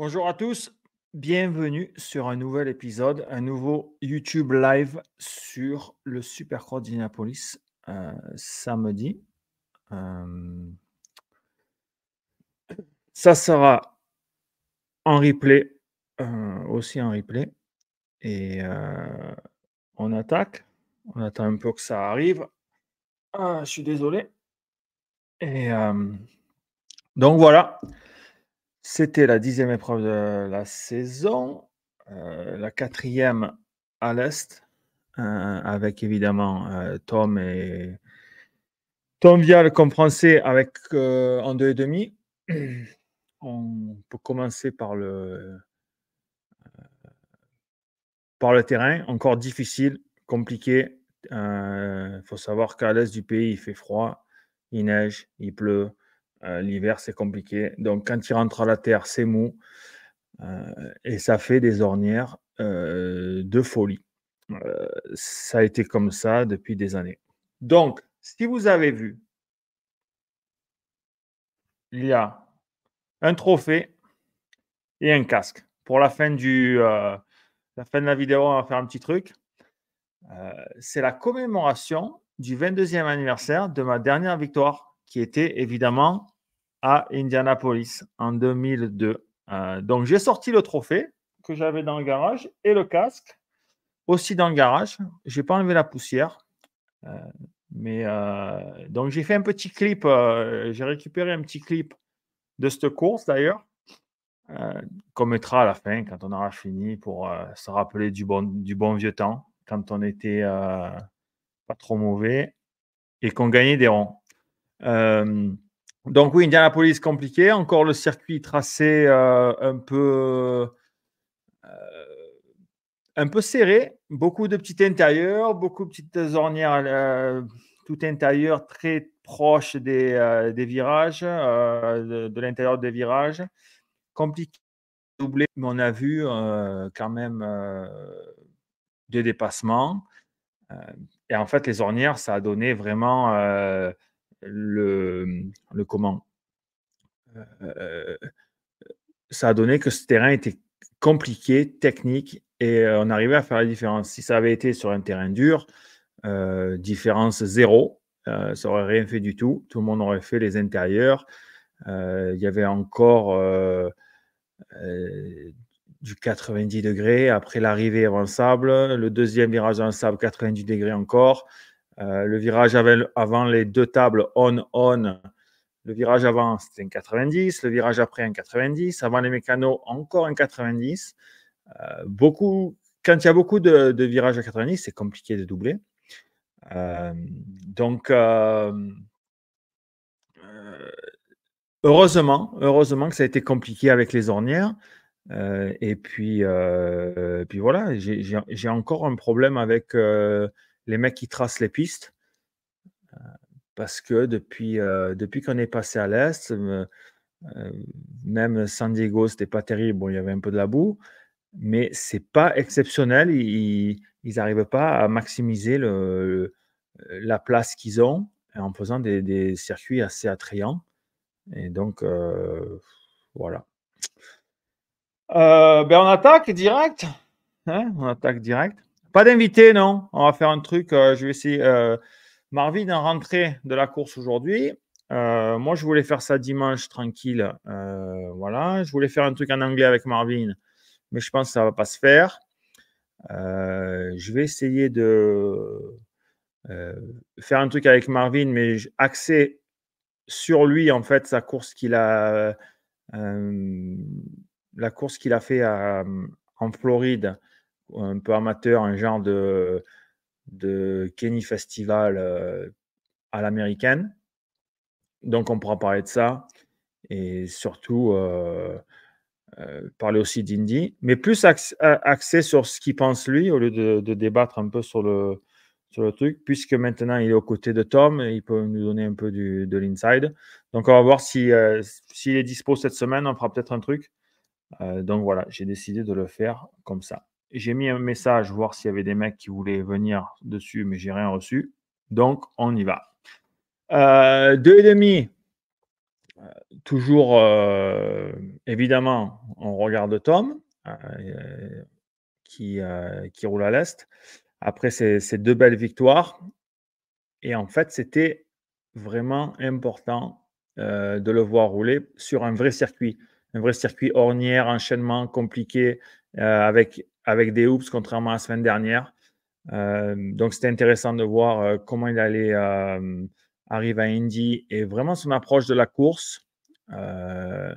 Bonjour à tous, bienvenue sur un nouvel épisode, un nouveau YouTube live sur le Supercross d'Indianapolis samedi. Euh, Ça sera en replay, aussi en replay. Et on attaque, on attend un peu que ça arrive. Ah, je suis désolé. Et donc voilà, c'était la 10e épreuve de la saison, la 4e à l'Est. Avec évidemment Tom Vial comme français avec en 2,5. On peut commencer par le terrain, encore difficile, compliqué. Il faut savoir qu'à l'est du pays, il fait froid, il neige, il pleut. L'hiver, c'est compliqué. Donc, quand il rentre à la terre, c'est mou. Et ça fait des ornières de folie. Ça a été comme ça depuis des années. Donc, si vous avez vu, il y a un trophée et un casque. Pour la fin de la vidéo, on va faire un petit truc. C'est la commémoration du 22e anniversaire de ma dernière victoire, qui était évidemment à Indianapolis en 2002. Donc, j'ai sorti le trophée que j'avais dans le garage et le casque aussi dans le garage. Je n'ai pas enlevé la poussière. Donc, j'ai fait un petit clip. J'ai récupéré un petit clip de cette course d'ailleurs, qu'on mettra à la fin quand on aura fini pour se rappeler du bon vieux temps, quand on était pas trop mauvais et qu'on gagnait des ronds. Donc oui, Indianapolis compliqué, encore le circuit tracé un peu serré, beaucoup de petits intérieurs, beaucoup de petites ornières tout intérieur très proche des virages, de l'intérieur des virages. Compliqué doublé, mais on a vu quand même des dépassements. Et en fait, les ornières, ça a donné vraiment le comment ça a donné que ce terrain était compliqué, technique, et on arrivait à faire la différence. Si ça avait été sur un terrain dur, différence zéro, ça aurait rien fait du tout. Tout le monde aurait fait les intérieurs. Il y avait encore du 90 degrés. Après l'arrivée avant le sable, le deuxième virage dans le sable, 90 degrés encore. Le virage avant les deux tables on-on, le virage avant, c'était un 90. Le virage après, un 90. Avant les mécanos, encore un 90. Quand il y a beaucoup de virages à 90, c'est compliqué de doubler. Donc, heureusement que ça a été compliqué avec les ornières. Et puis voilà, j'ai encore un problème avec les mecs qui tracent les pistes. Parce que depuis qu'on est passé à l'Est, même San Diego, c'était pas terrible. Bon, il y avait un peu de la boue, mais c'est pas exceptionnel. Ils n'arrivent pas à maximiser la place qu'ils ont en faisant des circuits assez attrayants. Et donc, voilà. On attaque direct. Hein, on attaque direct. Pas d'invité, non. On va faire un truc. Je vais essayer. Marvin est rentré de la course aujourd'hui. Moi, je voulais faire ça dimanche tranquille. Voilà. Je voulais faire un truc en anglais avec Marvin, mais je pense que ça ne va pas se faire. Je vais essayer de faire un truc avec Marvin, mais axé sur lui, en fait, sa course qu'il a, la course qu'il a fait en Floride, un peu amateur, un genre de Kenny Festival à l'américaine. Donc, on pourra parler de ça et surtout parler aussi d'Indy, mais plus axé sur ce qu'il pense lui au lieu de débattre un peu sur le truc, puisque maintenant il est aux côtés de Tom et il peut nous donner un peu de l'inside. Donc, on va voir s'il est dispo cette semaine, on fera peut-être un truc. Donc voilà, j'ai décidé de le faire comme ça. J'ai mis un message, voir s'il y avait des mecs qui voulaient venir dessus, mais j'ai rien reçu. Donc, on y va. 2,5. Toujours, évidemment, on regarde Tom, heu, qui roule à l'est. Après ces 2 belles victoires et en fait, c'était vraiment important, de le voir rouler sur un vrai circuit. Un vrai circuit ornière, enchaînement compliqué, avec des hoops contrairement à la semaine dernière. Donc c'était intéressant de voir, comment il allait, arriver à Indy et vraiment son approche de la course, heu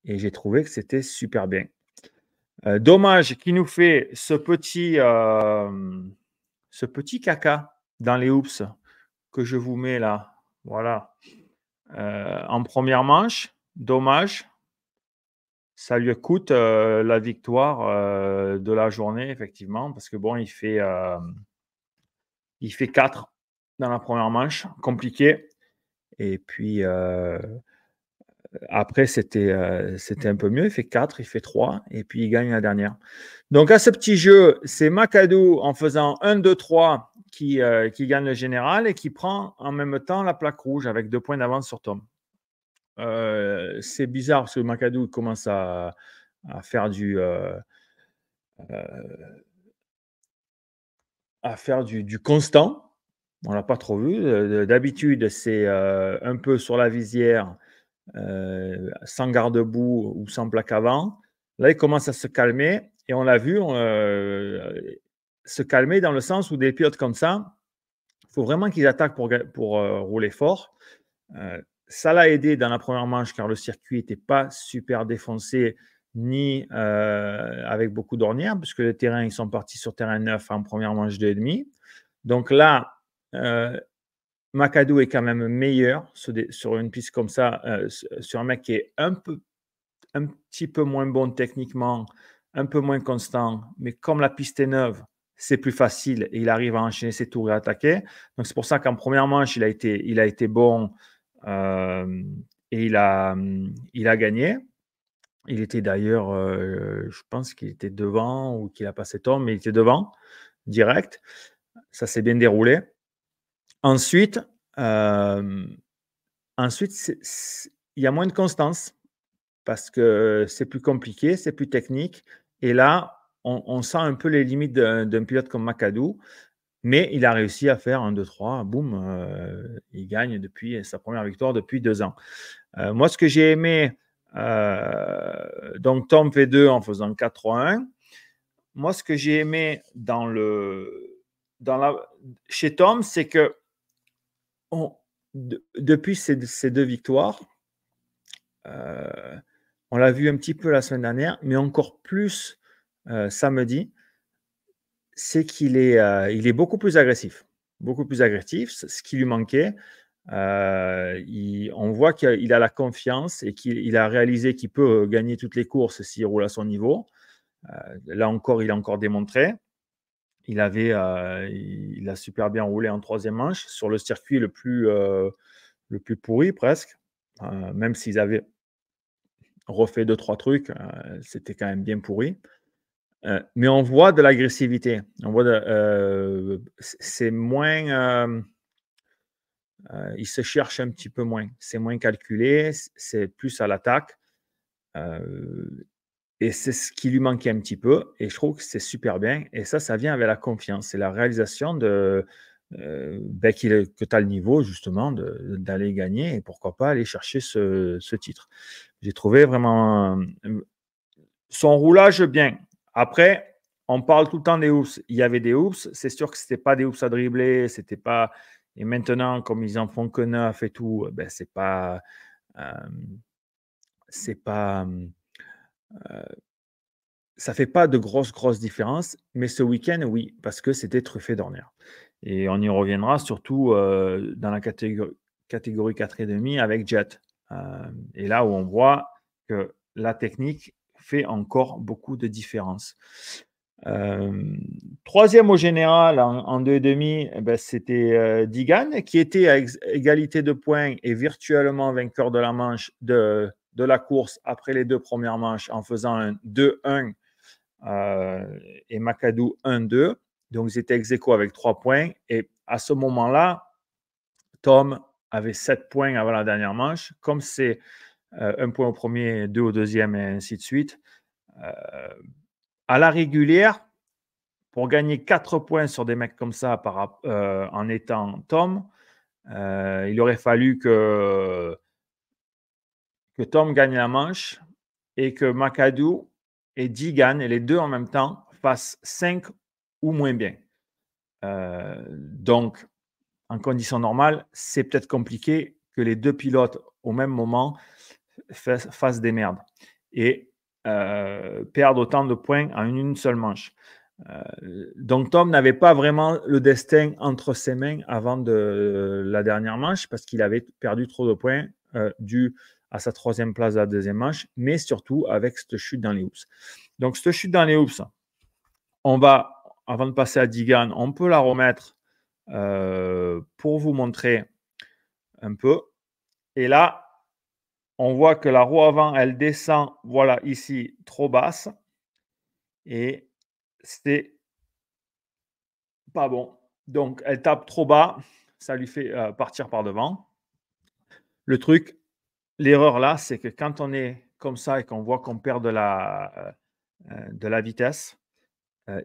et j'ai trouvé que c'était super bien. Dommage qu'il nous fait ce petit caca dans les hoops que je vous mets là, voilà, en première manche. Dommage, ça lui coûte, la victoire, de la journée effectivement parce que bon, il fait 4 dans la première manche, compliqué et puis, après c'était un peu mieux. Il fait 4, il fait 3 et puis il gagne la dernière. Donc à ce petit jeu, c'est McAdoo en faisant 1-2-3 qui gagne le général et qui prend en même temps la plaque rouge avec 2 points d'avance sur Tom. C'est bizarre parce que McAdoo commence à faire du constant. On l'a pas trop vu. D'habitude, c'est, un peu sur la visière, sans garde-boue ou sans plaque avant. Là, il commence à se calmer et on l'a vu, se calmer dans le sens où des pilotes comme ça, il faut vraiment qu'ils attaquent pour rouler fort. Ça l'a aidé dans la première manche car le circuit n'était pas super défoncé ni avec beaucoup d'ornières puisque les terrains ils sont partis sur terrain neuf en première manche 2,5. Donc là, euh, McAdoo est quand même meilleur sur une piste comme ça, sur un mec qui est un petit peu moins bon techniquement, un peu moins constant, mais comme la piste est neuve, c'est plus facile et il arrive à enchaîner ses tours et à attaquer. Donc c'est pour ça qu'en première manche, il a été bon euh, et il a gagné. Il était d'ailleurs, je pense qu'il était devant ou qu'il a passé Tom, mais il était devant, direct. Ça s'est bien déroulé. Ensuite, euh, il y a moins de constance parce que c'est plus compliqué, c'est plus technique. Et là, on sent un peu les limites d'un pilote comme McAdoo, mais il a réussi à faire un 2-3, boum, il gagne depuis sa première victoire depuis 2 ans. Moi, ce que j'ai aimé, donc Tom fait 2 en faisant 4-3-1. Moi, ce que j'ai aimé chez Tom, c'est que depuis ces 2 victoires, on l'a vu un petit peu la semaine dernière, mais encore plus samedi, c'est il est beaucoup plus agressif. Beaucoup plus agressif, ce qui lui manquait. On voit qu'il a la confiance et qu'il a réalisé qu'il peut gagner toutes les courses s'il roule à son niveau. Là encore, il a encore démontré. Il a super bien roulé en troisième manche sur le circuit le plus pourri presque. Même s'ils avaient refait 2-3 trucs, c'était quand même bien pourri. Mais on voit de l'agressivité. C'est moins, il se cherche un petit peu moins. C'est moins calculé, c'est plus à l'attaque. Et c'est ce qui lui manquait un petit peu. Et je trouve que c'est super bien. Et ça vient avec la confiance. C'est la réalisation que tu as le niveau, justement, d'aller gagner et pourquoi pas aller chercher ce titre. J'ai trouvé vraiment son roulage bien. Après, on parle tout le temps des hoops. Il y avait des hoops. C'est sûr que ce n'était pas des hoops à dribbler. C'était pas... Et maintenant, comme ils en font que 9 et tout, ben, c'est pas. Euh, c'est pas. Ça fait pas de grosses différences. Mais ce week-end, oui, parce que c'était truffé d'ornières. Et on y reviendra surtout dans la catégorie 4,5 avec Jet. Et là où on voit que la technique fait encore beaucoup de différence. Troisième au général en 2,5, eh ben, c'était Digan qui était à égalité de points et virtuellement vainqueur de la manche de la course après les 2 premières manches en faisant un 2-1 et McAdoo 1-2. Donc ils étaient ex aequo avec 3 points. Et à ce moment-là, Tom avait 7 points avant la dernière manche. Comme c'est 1 point au premier, 2 au deuxième et ainsi de suite, à la régulière, pour gagner 4 points sur des mecs comme ça en étant Tom, il aurait fallu que Tom gagne la manche et que McAdoo et Deegan, et les deux en même temps, fassent 5 ou moins bien. Donc, en conditions normales, c'est peut-être compliqué que les deux pilotes au même moment fassent des merdes et perdent autant de points en une seule manche. Donc Tom n'avait pas vraiment le destin entre ses mains avant la dernière manche parce qu'il avait perdu trop de points dû à sa 3e place de la 2e manche, mais surtout avec cette chute dans les hoops. Donc cette chute dans les hoops, avant de passer à Deegan, on peut la remettre pour vous montrer un peu. Et là, on voit que la roue avant, elle descend, voilà, ici, trop basse. Et c'est pas bon. Donc, elle tape trop bas. Ça lui fait partir par devant. Le truc, l'erreur là, c'est que quand on est comme ça et qu'on voit qu'on perd de la vitesse,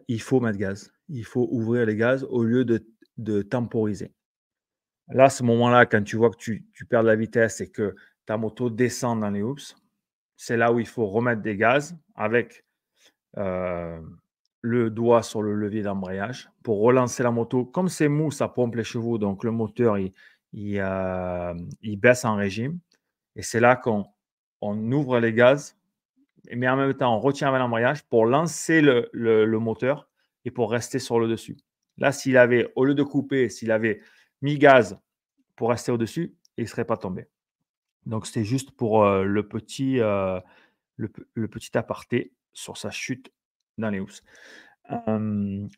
il faut mettre gaz. Il faut ouvrir les gaz au lieu de temporiser. Là, à ce moment-là, quand tu vois que tu perds de la vitesse et que ta moto descend dans les hoops, c'est là où il faut remettre des gaz avec le doigt sur le levier d'embrayage pour relancer la moto. Comme c'est mou, ça pompe les chevaux, donc le moteur, il baisse en régime. Et c'est là qu'on ouvre les gaz, mais en même temps, on retient avec l'embrayage pour lancer le moteur et pour rester sur le dessus. Là, au lieu de couper, s'il avait mis gaz pour rester au-dessus, il ne serait pas tombé. Donc, c'était juste pour le petit aparté sur sa chute dans les hoops.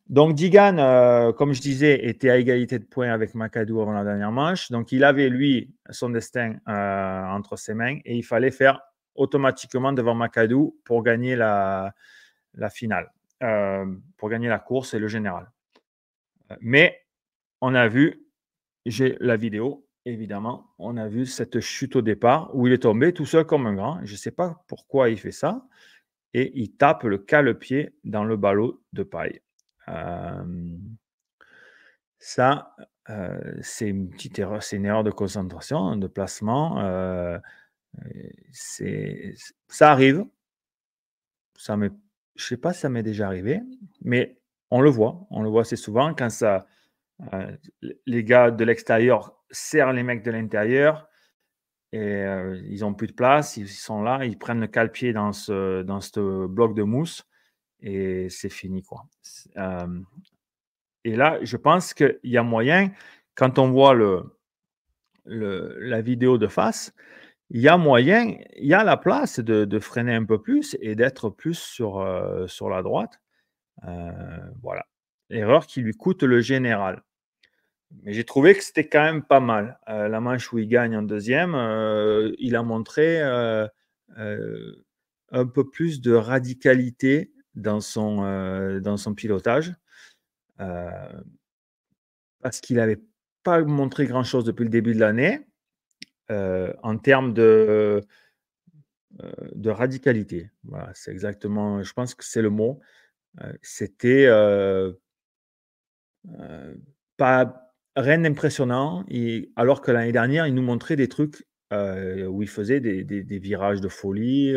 Donc, Deegan, comme je disais, était à égalité de points avec McAdoo avant la dernière manche. Donc, il avait, lui, son destin entre ses mains et il fallait faire automatiquement devant McAdoo pour gagner la finale, pour gagner la course et le général. Mais on a vu, j'ai la vidéo, évidemment, on a vu cette chute au départ où il est tombé tout seul comme un grand. Je ne sais pas pourquoi il fait ça. Et il tape le cale-pied dans le ballot de paille. Ça, c'est une petite erreur, c'est une erreur de concentration, de placement. Ça arrive. Je ne sais pas si ça m'est déjà arrivé, mais on le voit assez souvent quand les gars de l'extérieur serrent les mecs de l'intérieur et ils n'ont plus de place, ils sont là, ils prennent le cale-pied dans ce bloc de mousse et c'est fini, quoi. Et là, je pense qu'il y a moyen, quand on voit la vidéo de face, il y a moyen, il y a la place de freiner un peu plus et d'être plus sur la droite. Voilà. Erreur qui lui coûte le général. Mais j'ai trouvé que c'était quand même pas mal. La manche où il gagne en deuxième, il a montré un peu plus de radicalité dans son pilotage. Parce qu'il n'avait pas montré grand-chose depuis le début de l'année en termes de radicalité. Voilà, c'est exactement, je pense que c'est le mot. C'était pas rien d'impressionnant, alors que l'année dernière, il nous montrait des trucs où il faisait des virages de folie,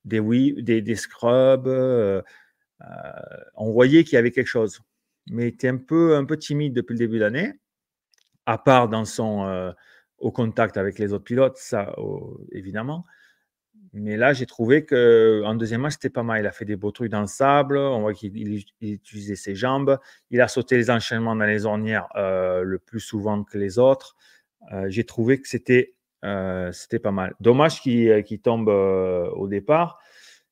des scrubs. On voyait qu'il y avait quelque chose. Mais il était un peu timide depuis le début de l'année, à part dans au contact avec les autres pilotes, ça, évidemment. Mais là, j'ai trouvé qu'en deuxième match, c'était pas mal. Il a fait des beaux trucs dans le sable. On voit qu'il utilisait ses jambes. Il a sauté les enchaînements dans les ornières le plus souvent que les autres. J'ai trouvé que c'était pas mal. Dommage qu'il tombe au départ.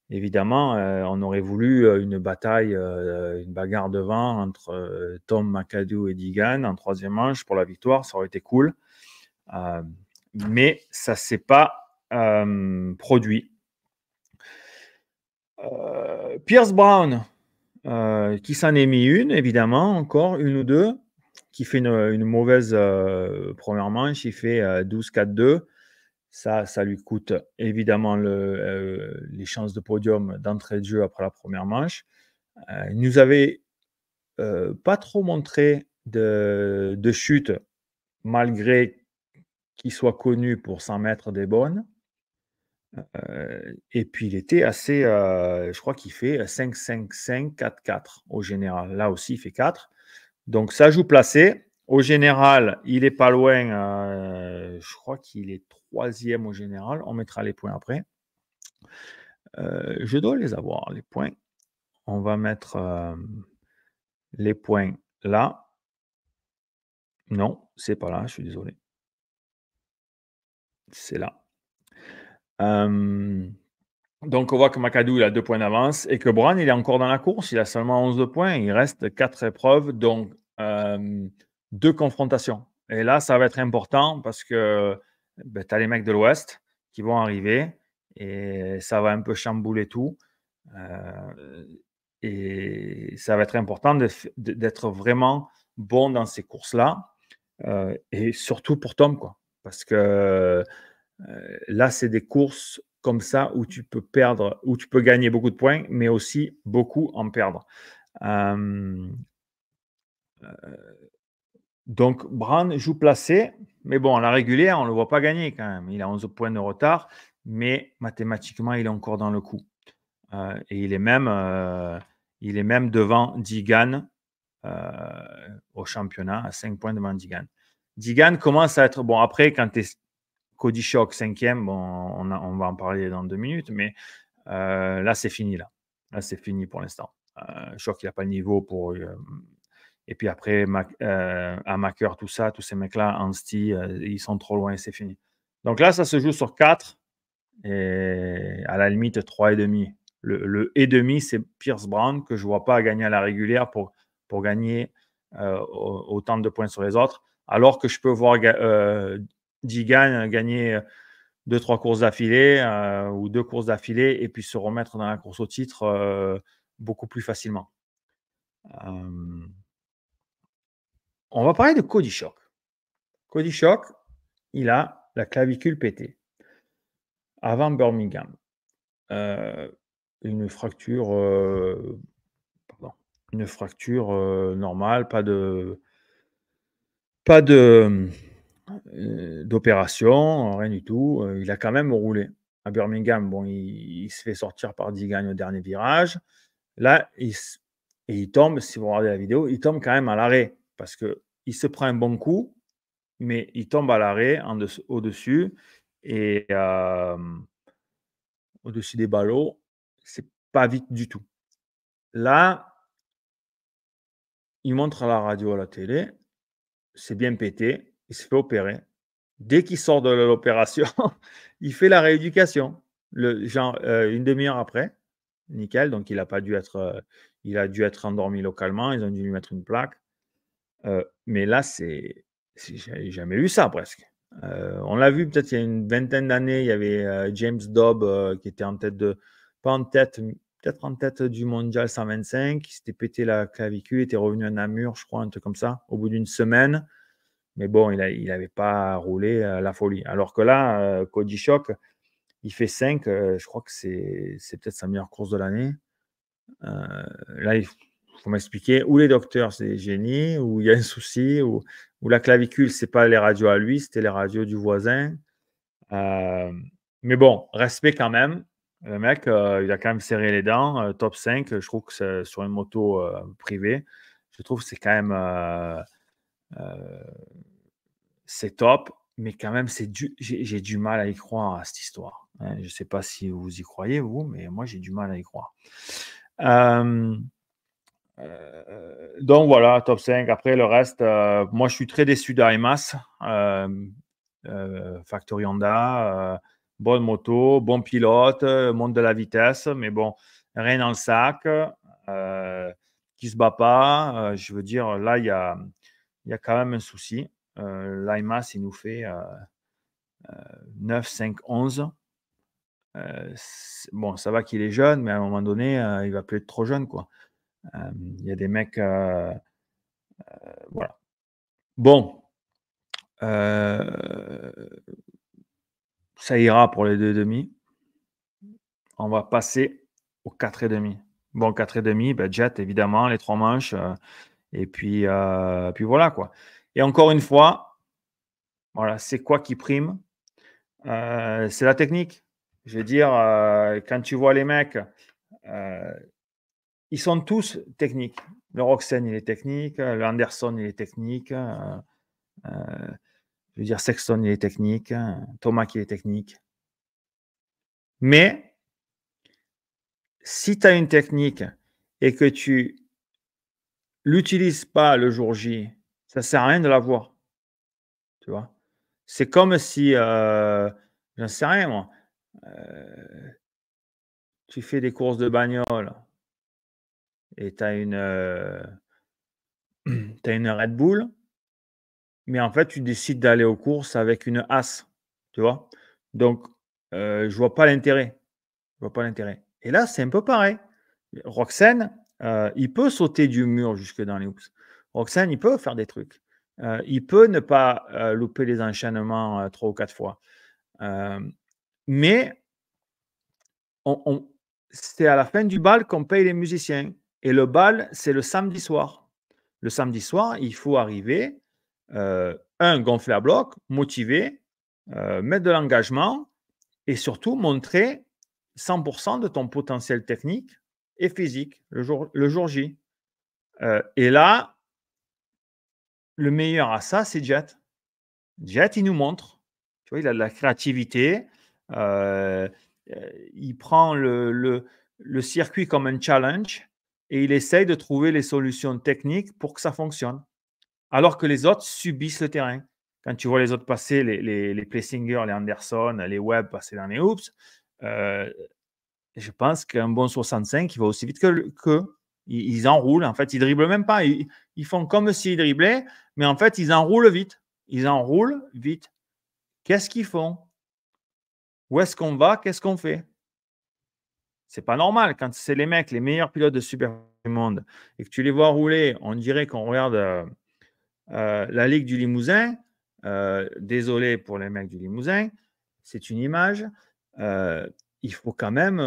Évidemment, on aurait voulu une bataille, une bagarre devant entre Tom, McAdoo et Deegan en troisième manche pour la victoire. Ça aurait été cool. Mais ça ne s'est pas produit. Pierce Brown, qui s'en est mis une, évidemment, encore une ou deux. qui fait une mauvaise première manche, il fait 12-4-2. Ça lui coûte évidemment les chances de podium d'entrée de jeu après la première manche. Il nous avait pas trop montré de chute, malgré qu'il soit connu pour s'en mettre des bonnes. Et puis il était assez, je crois qu'il fait 5-5-5, 4-4 au général. Là aussi, il fait 4. Donc ça joue placé. Au général, il est pas loin. Je crois qu'il est 3e au général. On mettra les points après. Je dois les avoir, les points. On va mettre les points là. Non, c'est pas là, je suis désolé. C'est là. Donc on voit que McAdoo il a 2 points d'avance et que Brown il est encore dans la course, il a seulement 11 points, il reste 4 épreuves, donc 2 confrontations. Et là, ça va être important parce que tu as les mecs de l'Ouest qui vont arriver et ça va un peu chambouler tout. Et ça va être important d'être vraiment bon dans ces courses-là. Et surtout pour Tom, quoi. Parce que là, c'est des courses comme ça où tu peux perdre, où tu peux gagner beaucoup de points, mais aussi beaucoup en perdre. Donc, Brown joue placé, mais bon, à la régulière, on ne le voit pas gagner quand même. Il a 11 points de retard, mais mathématiquement, il est encore dans le coup. Et il est même devant Digan au championnat, à 5 points devant Digan. Digan commence à être bon. Après, quand tu es Cody Shock 5e, bon, on va en parler dans 2 minutes, mais là, c'est fini. Là, c'est fini pour l'instant. Shock, il n'a pas le niveau pour. Et puis après, Amaker, tout ça, tous ces mecs-là, Anstey, ils sont trop loin, c'est fini. Donc là, ça se joue sur 4 et à la limite 3,5. Le et demi, c'est Pierce Brown que je ne vois pas gagner à la régulière pour gagner autant de points sur les autres, alors que je peux voir Digan gagner 2-3 courses d'affilée ou 2 courses d'affilée et puis se remettre dans la course au titre beaucoup plus facilement. On va parler de Cody Shock. Cody Shock, il a la clavicule pétée avant Birmingham. Une fracture, normale, pas d'opération, rien du tout. Il a quand même roulé. À Birmingham, bon, il se fait sortir par Digan au dernier virage. Là, il tombe, si vous regardez la vidéo, il tombe quand même à l'arrêt parce qu'il se prend un bon coup, mais il tombe à l'arrêt au-dessus et au-dessus des ballots, c'est pas vite du tout. Là, il montre à la radio, à la télé, c'est bien pété, il se fait opérer. Dès qu'il sort de l'opération, il fait la rééducation, une demi-heure après, nickel. Donc il a dû être endormi localement, ils ont dû lui mettre une plaque. Mais là, j'ai jamais vu ça presque. On l'a vu peut-être il y a une vingtaine d'années, il y avait James Dobb qui était pas en tête, peut-être en tête du mondial 125, qui s'était pété la clavicule, était revenu à Namur, je crois, un truc comme ça, au bout d'une semaine. Mais bon, il n'avait pas roulé la folie. Alors que là, Cody Shock, il fait 5, je crois que c'est peut-être sa meilleure course de l'année. Là, il faut m'expliquer, ou les docteurs, c'est des génies, ou il y a un souci, ou la clavicule, c'est pas les radios à lui, c'était les radios du voisin. Mais bon, respect quand même. Le mec, il a quand même serré les dents. Top 5, je trouve que c'est sur une moto privée. Je trouve que c'est quand même c'est top, mais quand même, j'ai du mal à y croire à cette histoire. Hein. Je ne sais pas si vous y croyez, vous, mais moi, j'ai du mal à y croire. Donc voilà, top 5. Après, le reste, moi, je suis très déçu d'Arimas. Factory Honda, bonne moto, bon pilote, monte de la vitesse, mais bon, rien dans le sac, qui se bat pas. Je veux dire, là, il y a quand même un souci. L'IMAS, il nous fait 9, 5, 11. Bon, ça va qu'il est jeune, mais à un moment donné, il va plus être trop jeune, quoi. Il y a des mecs, voilà. Bon, heu, ça ira pour les 2,5. On va passer aux 4,5. Bon, 4,5, bah, jet évidemment, les 3 manches, et puis voilà quoi. Et encore une fois, voilà, c'est quoi qui prime? C'est la technique. Je veux dire, quand tu vois les mecs, ils sont tous techniques. Le Roxen, il est technique, le Anderson, il est technique, je veux dire Sexton, il est technique, Thomas, il est technique. Mais si tu as une technique et que tu l'utilises pas le jour J, ça sert à rien de l'avoir, tu vois? C'est comme si, j'en sais rien moi, tu fais des courses de bagnole et tu as tu as une Red Bull, mais en fait, tu décides d'aller aux courses avec une As, tu vois? Donc, je vois pas l'intérêt, je vois pas l'intérêt. Et là, c'est un peu pareil. Roxane, il peut sauter du mur jusque dans les hoops. Roxane, il peut faire des trucs. Il peut ne pas, louper les enchaînements, 3 ou 4 fois. Hem, mais on c'est à la fin du bal qu'on paye les musiciens et le bal, c'est le samedi soir. Le samedi soir, il faut arriver, 1 gonfler à bloc, motivé, mettre de l'engagement et surtout montrer 100 de ton potentiel technique et physique le jour J. Et là, le meilleur à ça, c'est Jet. Jet, il nous montre. Tu vois, il a de la créativité. Heu, il prend le circuit comme un challenge et il essaye de trouver les solutions techniques pour que ça fonctionne. Alors que les autres subissent le terrain. Quand tu vois les autres passer, les Plessinger, les Anderson, les Webb passer dans les hoops, heu, je pense qu'un bon 65, il va aussi vite qu'eux. Ils enroulent, en fait, ils dribblent même pas. Ils font comme s'ils dribblaient, mais en fait, ils enroulent vite. Ils enroulent vite. Qu'est-ce qu'ils font? Où est-ce qu'on va? Qu'est-ce qu'on fait? C'est pas normal. Quand c'est les mecs, les meilleurs pilotes de super du monde et que tu les vois rouler, on dirait qu'on regarde, la Ligue du Limousin. Désolé pour les mecs du Limousin, c'est une image. Il faut quand même,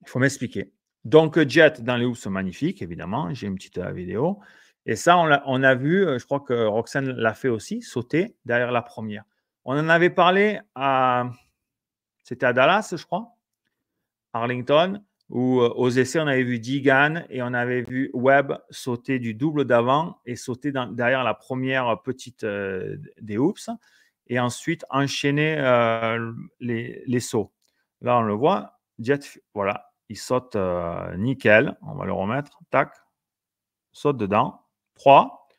il faut m'expliquer. Donc, Jet dans les hoops, c'est magnifique, évidemment. J'ai une petite vidéo. Et ça, on a vu, je crois que Roxane l'a fait aussi, sauter derrière la première. On en avait parlé c'était à Dallas, je crois, Arlington, où aux essais, on avait vu Deegan et on avait vu Webb sauter du double d'avant et sauter derrière la première petite des hoops et ensuite enchaîner les sauts. Là, on le voit, Jet, voilà, il saute nickel. On va le remettre. Tac, saute dedans. 3,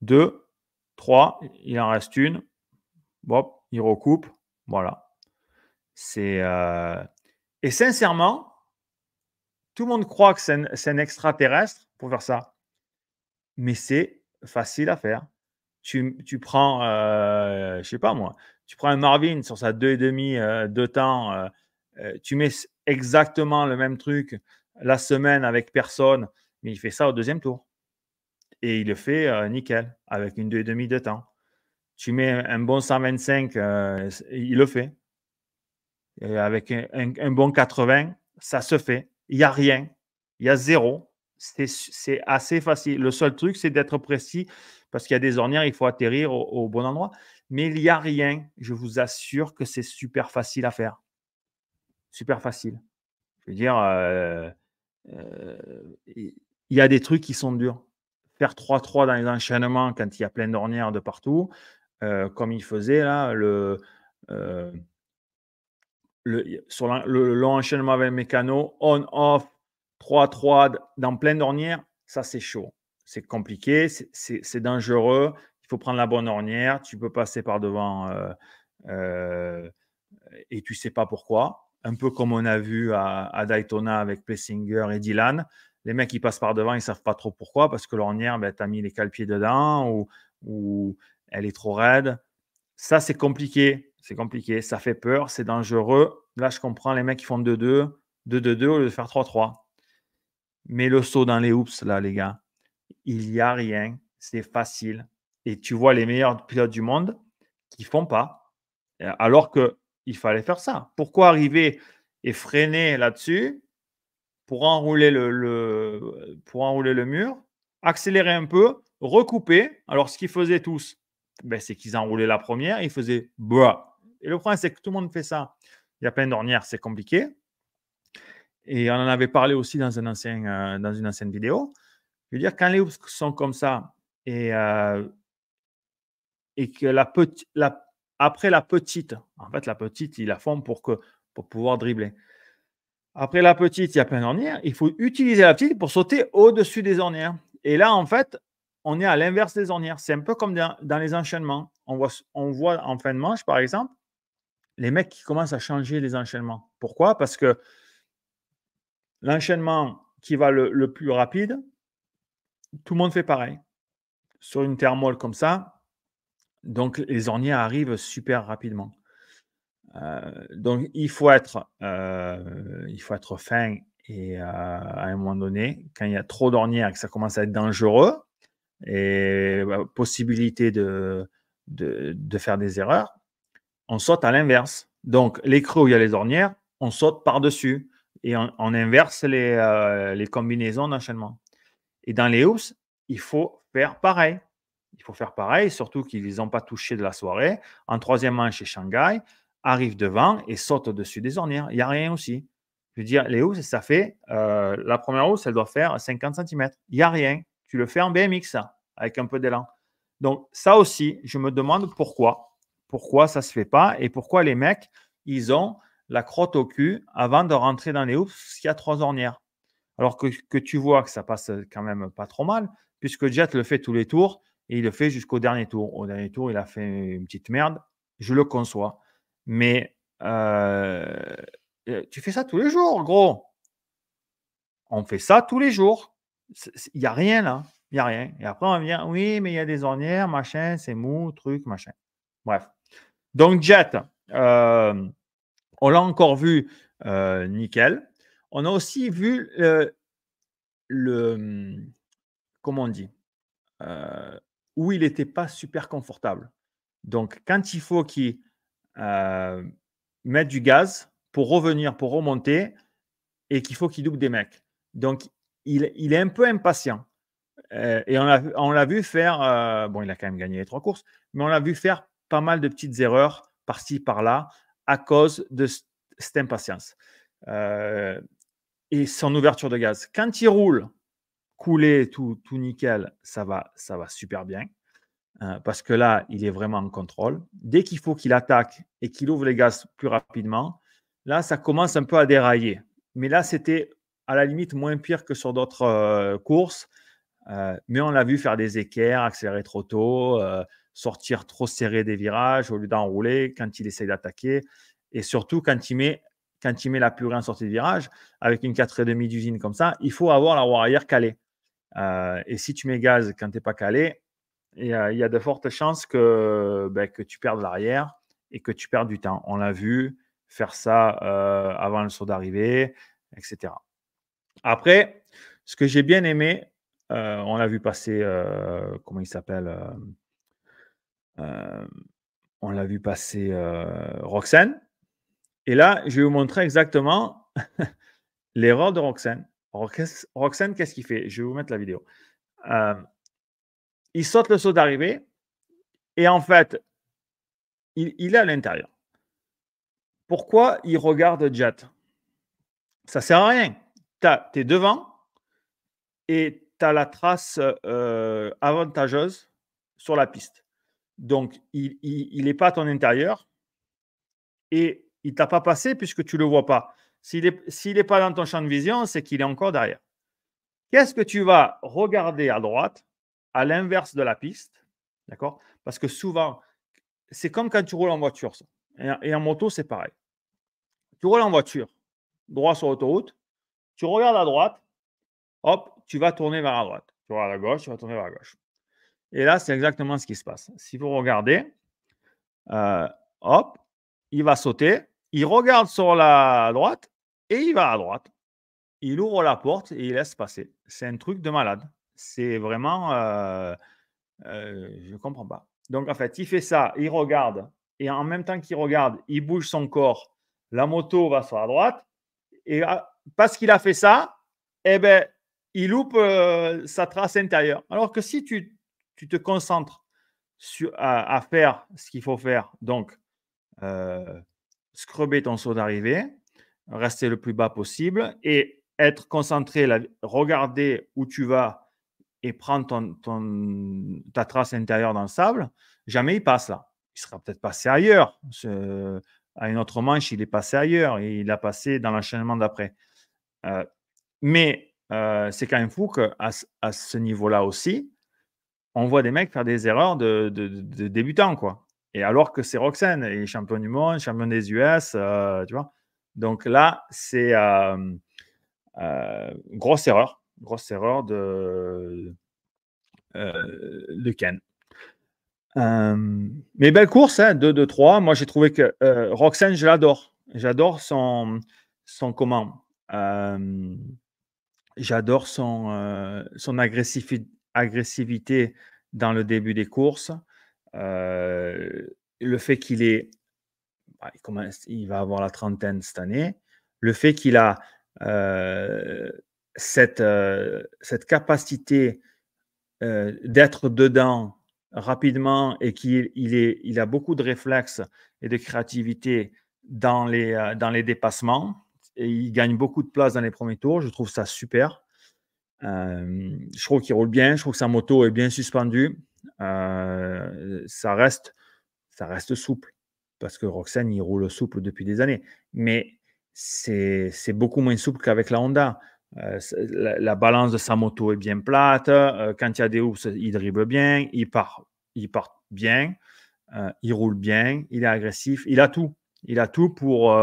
2, 3. Il en reste une. Hop, il recoupe. Voilà. C'est et sincèrement, tout le monde croit que c'est un extraterrestre pour faire ça, mais c'est facile à faire. Tu prends, je sais pas moi, tu prends un Marvin sur sa 2,5 de temps, tu mets exactement le même truc la semaine avec personne, mais il fait ça au deuxième tour et il le fait, nickel avec une 2,5 de temps. Tu mets un bon 125, il le fait et avec un bon 80, ça se fait. Il y a rien, il y a zéro. C'est assez facile. Le seul truc, c'est d'être précis parce qu'il y a des ornières, il faut atterrir au bon endroit. Mais il y a rien. Je vous assure que c'est super facile à faire. Super facile. Je veux dire, il y a des trucs qui sont durs. Faire 3-3 dans les enchaînements quand il y a plein d'ornières de partout, comme il faisait là, heu sur le long enchaînement avec mécano, on-off, 3-3 dans plein d'ornières, ça c'est chaud. C'est compliqué, c'est dangereux. Il faut prendre la bonne ornière. Tu peux passer par devant euh, et tu sais pas pourquoi. Un peu comme on a vu à Daytona avec Plessinger et Dylan. Les mecs qui passent par devant, ils savent pas trop pourquoi parce que l'ornière, ben, tu as mis les cale-pieds dedans ou elle est trop raide. Ça, c'est compliqué. C'est compliqué. Ça fait peur. C'est dangereux. Là, je comprends les mecs qui font 2-2, 2-2-2 au lieu de faire 3-3. Mais le saut dans les hoops, là, les gars, il n'y a rien. c'est facile. Et tu vois les meilleurs pilotes du monde qui ne font pas, alors qu'il fallait faire ça. Pourquoi arriver et freiner là-dessus pour enrouler pour enrouler le mur, accélérer un peu, recouper. Alors, ce qu'ils faisaient tous, ben, c'est qu'ils enroulaient la première, ils faisaient bah. Et le problème, c'est que tout le monde fait ça. Il y a plein d'ornières, c'est compliqué. Et on en avait parlé aussi dans une ancienne vidéo. Je veux dire, quand les hoops sont comme ça et que après la petite, en fait, la petite, ils la font pour pouvoir dribbler. Après la petite, il y a plein d'ornières. Il faut utiliser la petite pour sauter au-dessus des ornières. Et là, en fait, on est à l'inverse des ornières. C'est un peu comme dans les enchaînements. On voit en fin de manche, par exemple, les mecs qui commencent à changer les enchaînements. Pourquoi? Parce que l'enchaînement qui va le plus rapide, tout le monde fait pareil. Sur une thermole comme ça, donc les ornières arrivent super rapidement. Donc il faut être fin et à un moment donné, quand il y a trop d'ornières et que ça commence à être dangereux et possibilité de faire des erreurs, on saute à l'inverse. Donc les creux où il y a les ornières, on saute par-dessus et on inverse les combinaisons d'enchaînement. Et dans les hoops, il faut faire pareil. Il faut faire pareil, surtout qu'ils n'ont pas touché de la soirée. En troisième manche, chez Shanghai, arrive devant et saute au-dessus des ornières. Il n'y a rien aussi. Je veux dire, les hoops, ça fait, la première housse, elle doit faire 50 cm. Il n'y a rien. Tu le fais en BMX, ça, avec un peu d'élan. Donc, ça aussi, je me demande pourquoi. Pourquoi ça ne se fait pas et pourquoi les mecs, ils ont la crotte au cul avant de rentrer dans les hoops, parce qu'il y a 3 ornières. Alors que tu vois que ça passe quand même pas trop mal, puisque Jet le fait tous les tours et il le fait jusqu'au dernier tour. Au dernier tour, il a fait une petite merde, je le conçois. Mais tu fais ça tous les jours, gros. On fait ça tous les jours. Il n'y a rien là. Il n'y a rien. Et après, on vient, oui, mais il y a des ornières, machin, c'est mou, truc, machin. Bref. Donc, Jet, on l'a encore vu nickel. On a aussi vu comment on dit, où il n'était pas super confortable. Donc, quand il faut qu'il mette du gaz pour revenir, pour remonter, et qu'il faut qu'il double des mecs. Donc, il est un peu impatient. Et on l'a vu faire, bon, il a quand même gagné les 3 courses, mais on l'a vu faire pas mal de petites erreurs par-ci, par-là, à cause de cette impatience. Et son ouverture de gaz. Quand il roule, couler, tout nickel, ça va super bien. Parce que là, il est vraiment en contrôle. Dès qu'il faut qu'il attaque et qu'il ouvre les gaz plus rapidement, là, ça commence un peu à dérailler. Mais là, c'était à la limite moins pire que sur d'autres courses. Mais on l'a vu faire des équerres, accélérer trop tôt, sortir trop serré des virages au lieu d'enrouler quand il essaye d'attaquer. Et surtout, quand il met la purée en sortie de virage, avec une 4,5 d'usine comme ça, il faut avoir la roue arrière calée. Et si tu mets gaz quand tu n'es pas calé, il y a de fortes chances que tu perdes l'arrière et que tu perds du temps. On l'a vu faire ça avant le saut d'arrivée, etc. Après, ce que j'ai bien aimé, on l'a vu passer, comment il s'appelle on l'a vu passer Roxane. Et là, je vais vous montrer exactement l'erreur de Roxane. Roxane, qu'est-ce qu'il fait? Je vais vous mettre la vidéo. Il saute le saut d'arrivée et en fait, il est à l'intérieur. Pourquoi il regarde Jet? Ça ne sert à rien. Tu es devant et tu as la trace avantageuse sur la piste. Donc, il n'est pas à ton intérieur et il ne t'a pas passé puisque tu ne le vois pas. S'il n'est pas dans ton champ de vision, c'est qu'il est encore derrière. Qu'est-ce que tu vas regarder à droite, à l'inverse de la piste? D'accord? Parce que souvent, c'est comme quand tu roules en voiture. Ça. Et en moto, c'est pareil. Tu roules en voiture, droit sur l'autoroute, tu regardes à droite, hop, tu vas tourner vers la droite. Tu regardes à gauche, tu vas tourner vers la gauche. Et là, c'est exactement ce qui se passe. Si vous regardez, hop, il va sauter, il regarde sur la droite et il va à droite. Il ouvre la porte et il laisse passer. C'est un truc de malade. C'est vraiment Je ne comprends pas. Donc en fait, il fait ça, il regarde et en même temps qu'il regarde, il bouge son corps. La moto va sur la droite et parce qu'il a fait ça, eh ben, il loupe, sa trace intérieure. Alors que si tu te concentres à faire ce qu'il faut faire, donc heu, scrubber ton saut d'arrivée, rester le plus bas possible et être concentré, regarder où tu vas et prendre ta trace intérieure dans le sable, jamais il passe là. Il sera peut-être passé ailleurs. À une autre manche, il est passé ailleurs et il a passé dans l'enchaînement d'après. Mais c'est quand même fou qu'à ce niveau-là aussi, on voit des mecs faire des erreurs de débutants, quoi. Et alors que c'est Roxane, elle est championne du monde, championne des US, tu vois. Donc là, c'est grosse erreur de Ken. Mais belle course, hein, 2-2-3. Moi, j'ai trouvé que Roxane, je l'adore. J'adore son comment j'adore son agressivité dans le début des courses. Le fait qu'il est, il va avoir la trentaine cette année. Le fait qu'il a cette capacité d'être dedans rapidement et il a beaucoup de réflexes et de créativité dans les dépassements. Et il gagne beaucoup de place dans les premiers tours. Je trouve ça super. Je trouve qu'il roule bien. Je trouve que sa moto est bien suspendue. Ça reste souple parce que Roxane, il roule souple depuis des années. Mais c'est beaucoup moins souple qu'avec la Honda. La balance de sa moto est bien plate. Quand il y a des hoops, il dribble bien. Il part bien. Il roule bien. Il est agressif. Il a tout. Il a tout pour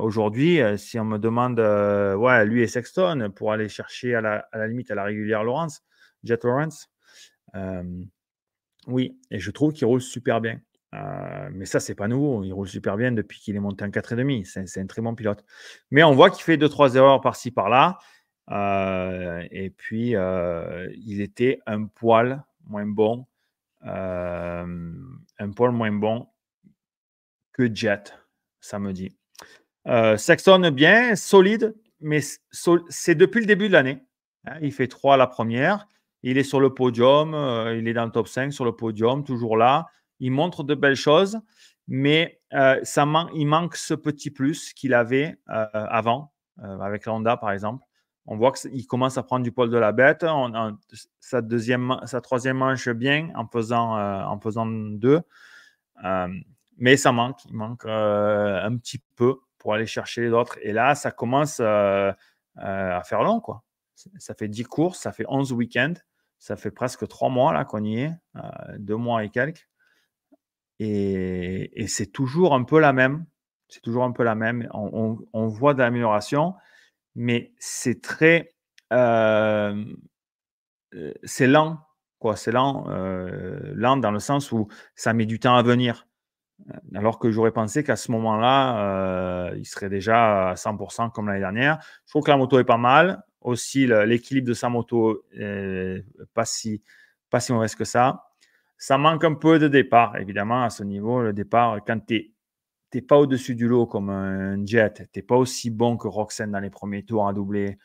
aujourd'hui. Si on me demande, ouais, lui et Sexton pour aller chercher à la limite à la régulière Jet Lawrence. Oui, et je trouve qu'il roule super bien. Mais ça, c'est pas nouveau. Il roule super bien depuis qu'il est monté en 4,5. C'est un très bon pilote. Mais on voit qu'il fait 2-3 erreurs par-ci, par-là. Et puis, il était un poil moins bon. Un poil moins bon que Jet samedi. Sexton bien, solide, mais c'est depuis le début de l'année. Hein. Il fait 3 la première. Il est sur le podium. Il est dans le top 5 sur le podium, toujours là. Il montre de belles choses, mais il manque ce petit plus qu'il avait avant, avec la Honda, par exemple. On voit qu'il commence à prendre du poil de la bête. Sa troisième manche bien en faisant 2. Mais ça manque. Il manque un petit peu pour aller chercher les autres. Et là, ça commence à faire long, quoi. Ça fait 10 courses, ça fait 11 week-ends. Ça fait presque 3 mois là qu'on y est, 2 mois et quelques. Et c'est toujours un peu la même. C'est toujours un peu la même. On voit de l'amélioration, mais c'est très. C'est lent, quoi. C'est lent, lent dans le sens où ça met du temps à venir. Alors que j'aurais pensé qu'à ce moment-là, il serait déjà à 100% comme l'année dernière. Je trouve que la moto est pas mal. Aussi, l'équilibre de sa moto n'est pas si mauvais que ça. Ça manque un peu de départ, évidemment, à ce niveau. Le départ, quand tu n'es pas au-dessus du lot comme un Jet, tu n'es pas aussi bon que Roxane dans les premiers tours à doubler.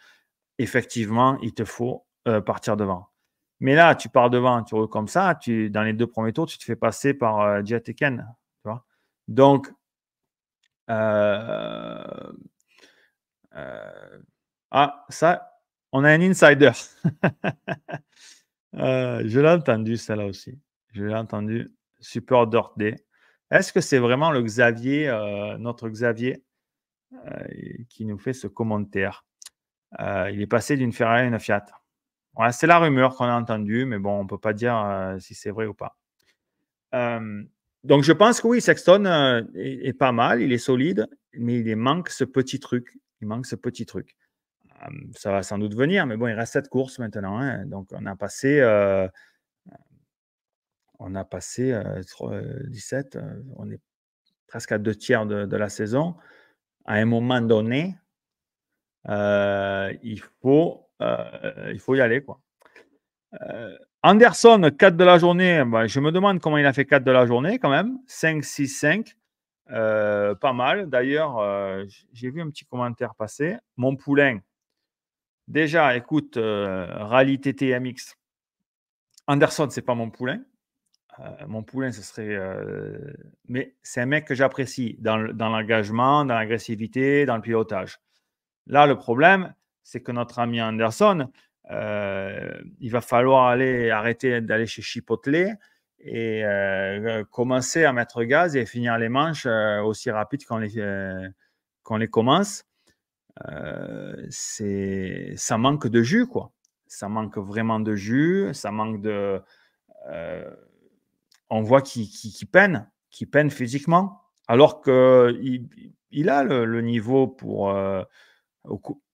Effectivement, il te faut partir devant. Mais là, tu pars devant, tu roules comme ça, dans les 2 premiers tours, tu te fais passer par Jet et Ken. Tu vois. Donc, euh, ça, on a un insider. Je l'ai entendu, celle-là aussi. Je l'ai entendu. Super Dirt Day. Est-ce que c'est vraiment le Xavier, notre Xavier, qui nous fait ce commentaire? Il est passé d'une Ferrari à une Fiat. Ouais, c'est la rumeur qu'on a entendue, mais bon, on ne peut pas dire si c'est vrai ou pas. Donc, je pense que oui, Sexton est pas mal, il est solide, mais il manque ce petit truc. Il manque ce petit truc. Ça va sans doute venir, mais bon, il reste 7 courses maintenant. Hein, donc, on a passé 17, on est presque à 2 tiers de la saison. À un moment donné, il faut y aller, quoi. Anderson, 4 de la journée. Ben, je me demande comment il a fait 4 de la journée quand même. 5, 6, 5. Pas mal. D'ailleurs, j'ai vu un petit commentaire passer. Mon poulain, déjà, écoute, Rallye TTMX. Anderson, c'est pas mon poulain. Mon poulain, ce serait. Mais c'est un mec que j'apprécie dans l'engagement, dans l'agressivité, dans le pilotage. Là, le problème, c'est que notre ami Anderson, il va falloir arrêter d'aller chez Chipotle et commencer à mettre gaz et finir les manches aussi rapide qu'on les commence. Ça manque de jus, quoi. Ça manque vraiment de jus, ça manque de. euh, on voit qu'il peine physiquement, alors qu'il a le niveau pour,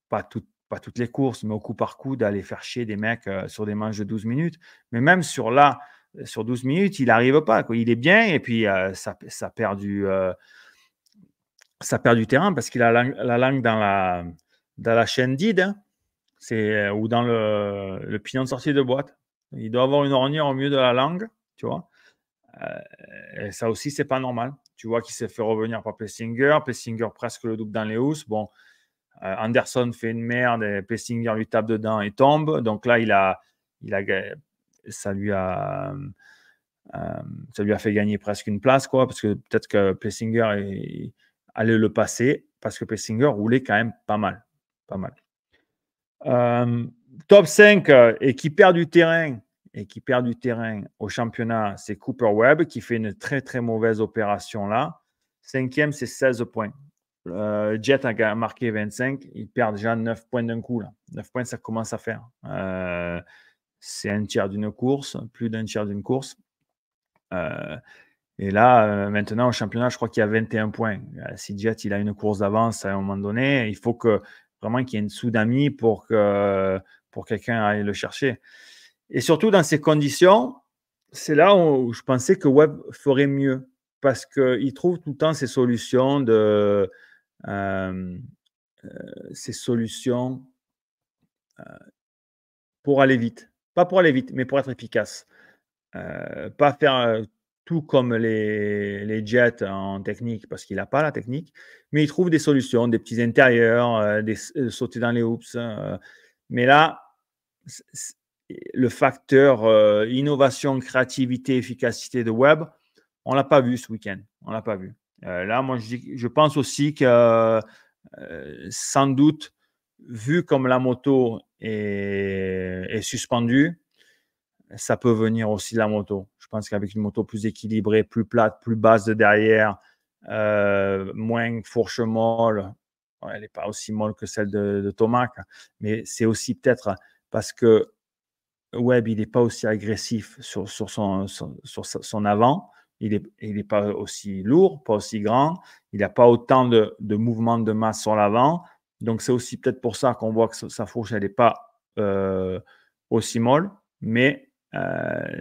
pas toutes les courses, mais au coup par coup, d'aller faire chier des mecs sur des manches de 12 minutes. Mais même sur 12 minutes, il n'arrive pas, quoi. Il est bien et puis ça perd du terrain parce qu'il a la langue dans la chaîne d'Ide, hein. Ou dans le pignon de sortie de boîte. Il doit avoir une ornière au milieu de la langue, tu vois. Et ça aussi, c'est pas normal. Tu vois qu'il s'est fait revenir par Plessinger. Plessinger presque le double dans les housses. Bon, Anderson fait une merde et Plessinger lui tape dedans et tombe. Donc là, ça lui a, ça lui a fait gagner presque une place, quoi, parce que peut-être que Plessinger allait le passer parce que Plessinger roulait quand même pas mal. Pas mal. Top 5 et qui perd du terrain au championnat, c'est Cooper Webb qui fait une très très mauvaise opération là. Cinquième, c'est 16 points. Jet a marqué 25, il perd déjà 9 points d'un coup là. 9 points, ça commence à faire. C'est un tiers d'une course, plus d'un tiers d'une course. Et là, maintenant au championnat, je crois qu'il y a 21 points. Si Jet il a une course d'avance à un moment donné, il faut que vraiment qu'il y ait une soudamie pour quelqu'un aille le chercher. Et surtout dans ces conditions, c'est là où je pensais que Webb ferait mieux parce qu'il trouve tout le temps ces solutions pour aller vite. Pas pour aller vite, mais pour être efficace. Pas faire tout comme les Jets en technique parce qu'il n'a pas la technique, mais il trouve des solutions, des petits intérieurs, sauter dans les hoops. Mais là, le facteur innovation, créativité, efficacité de Webb, on ne l'a pas vu ce week-end. On l'a pas vu. Là, moi, je pense aussi que sans doute, vu comme la moto est suspendue, ça peut venir aussi de la moto. Je pense qu'avec une moto plus équilibrée, plus plate, plus basse de derrière, moins fourche molle, elle n'est pas aussi molle que celle de Tomac, mais c'est aussi peut-être parce que Webb, il n'est pas aussi agressif sur son avant. Il est pas aussi lourd, pas aussi grand. Il n'a pas autant de mouvements de masse sur l'avant. Donc, c'est aussi peut-être pour ça qu'on voit que sa fourche, elle n'est pas aussi molle. Mais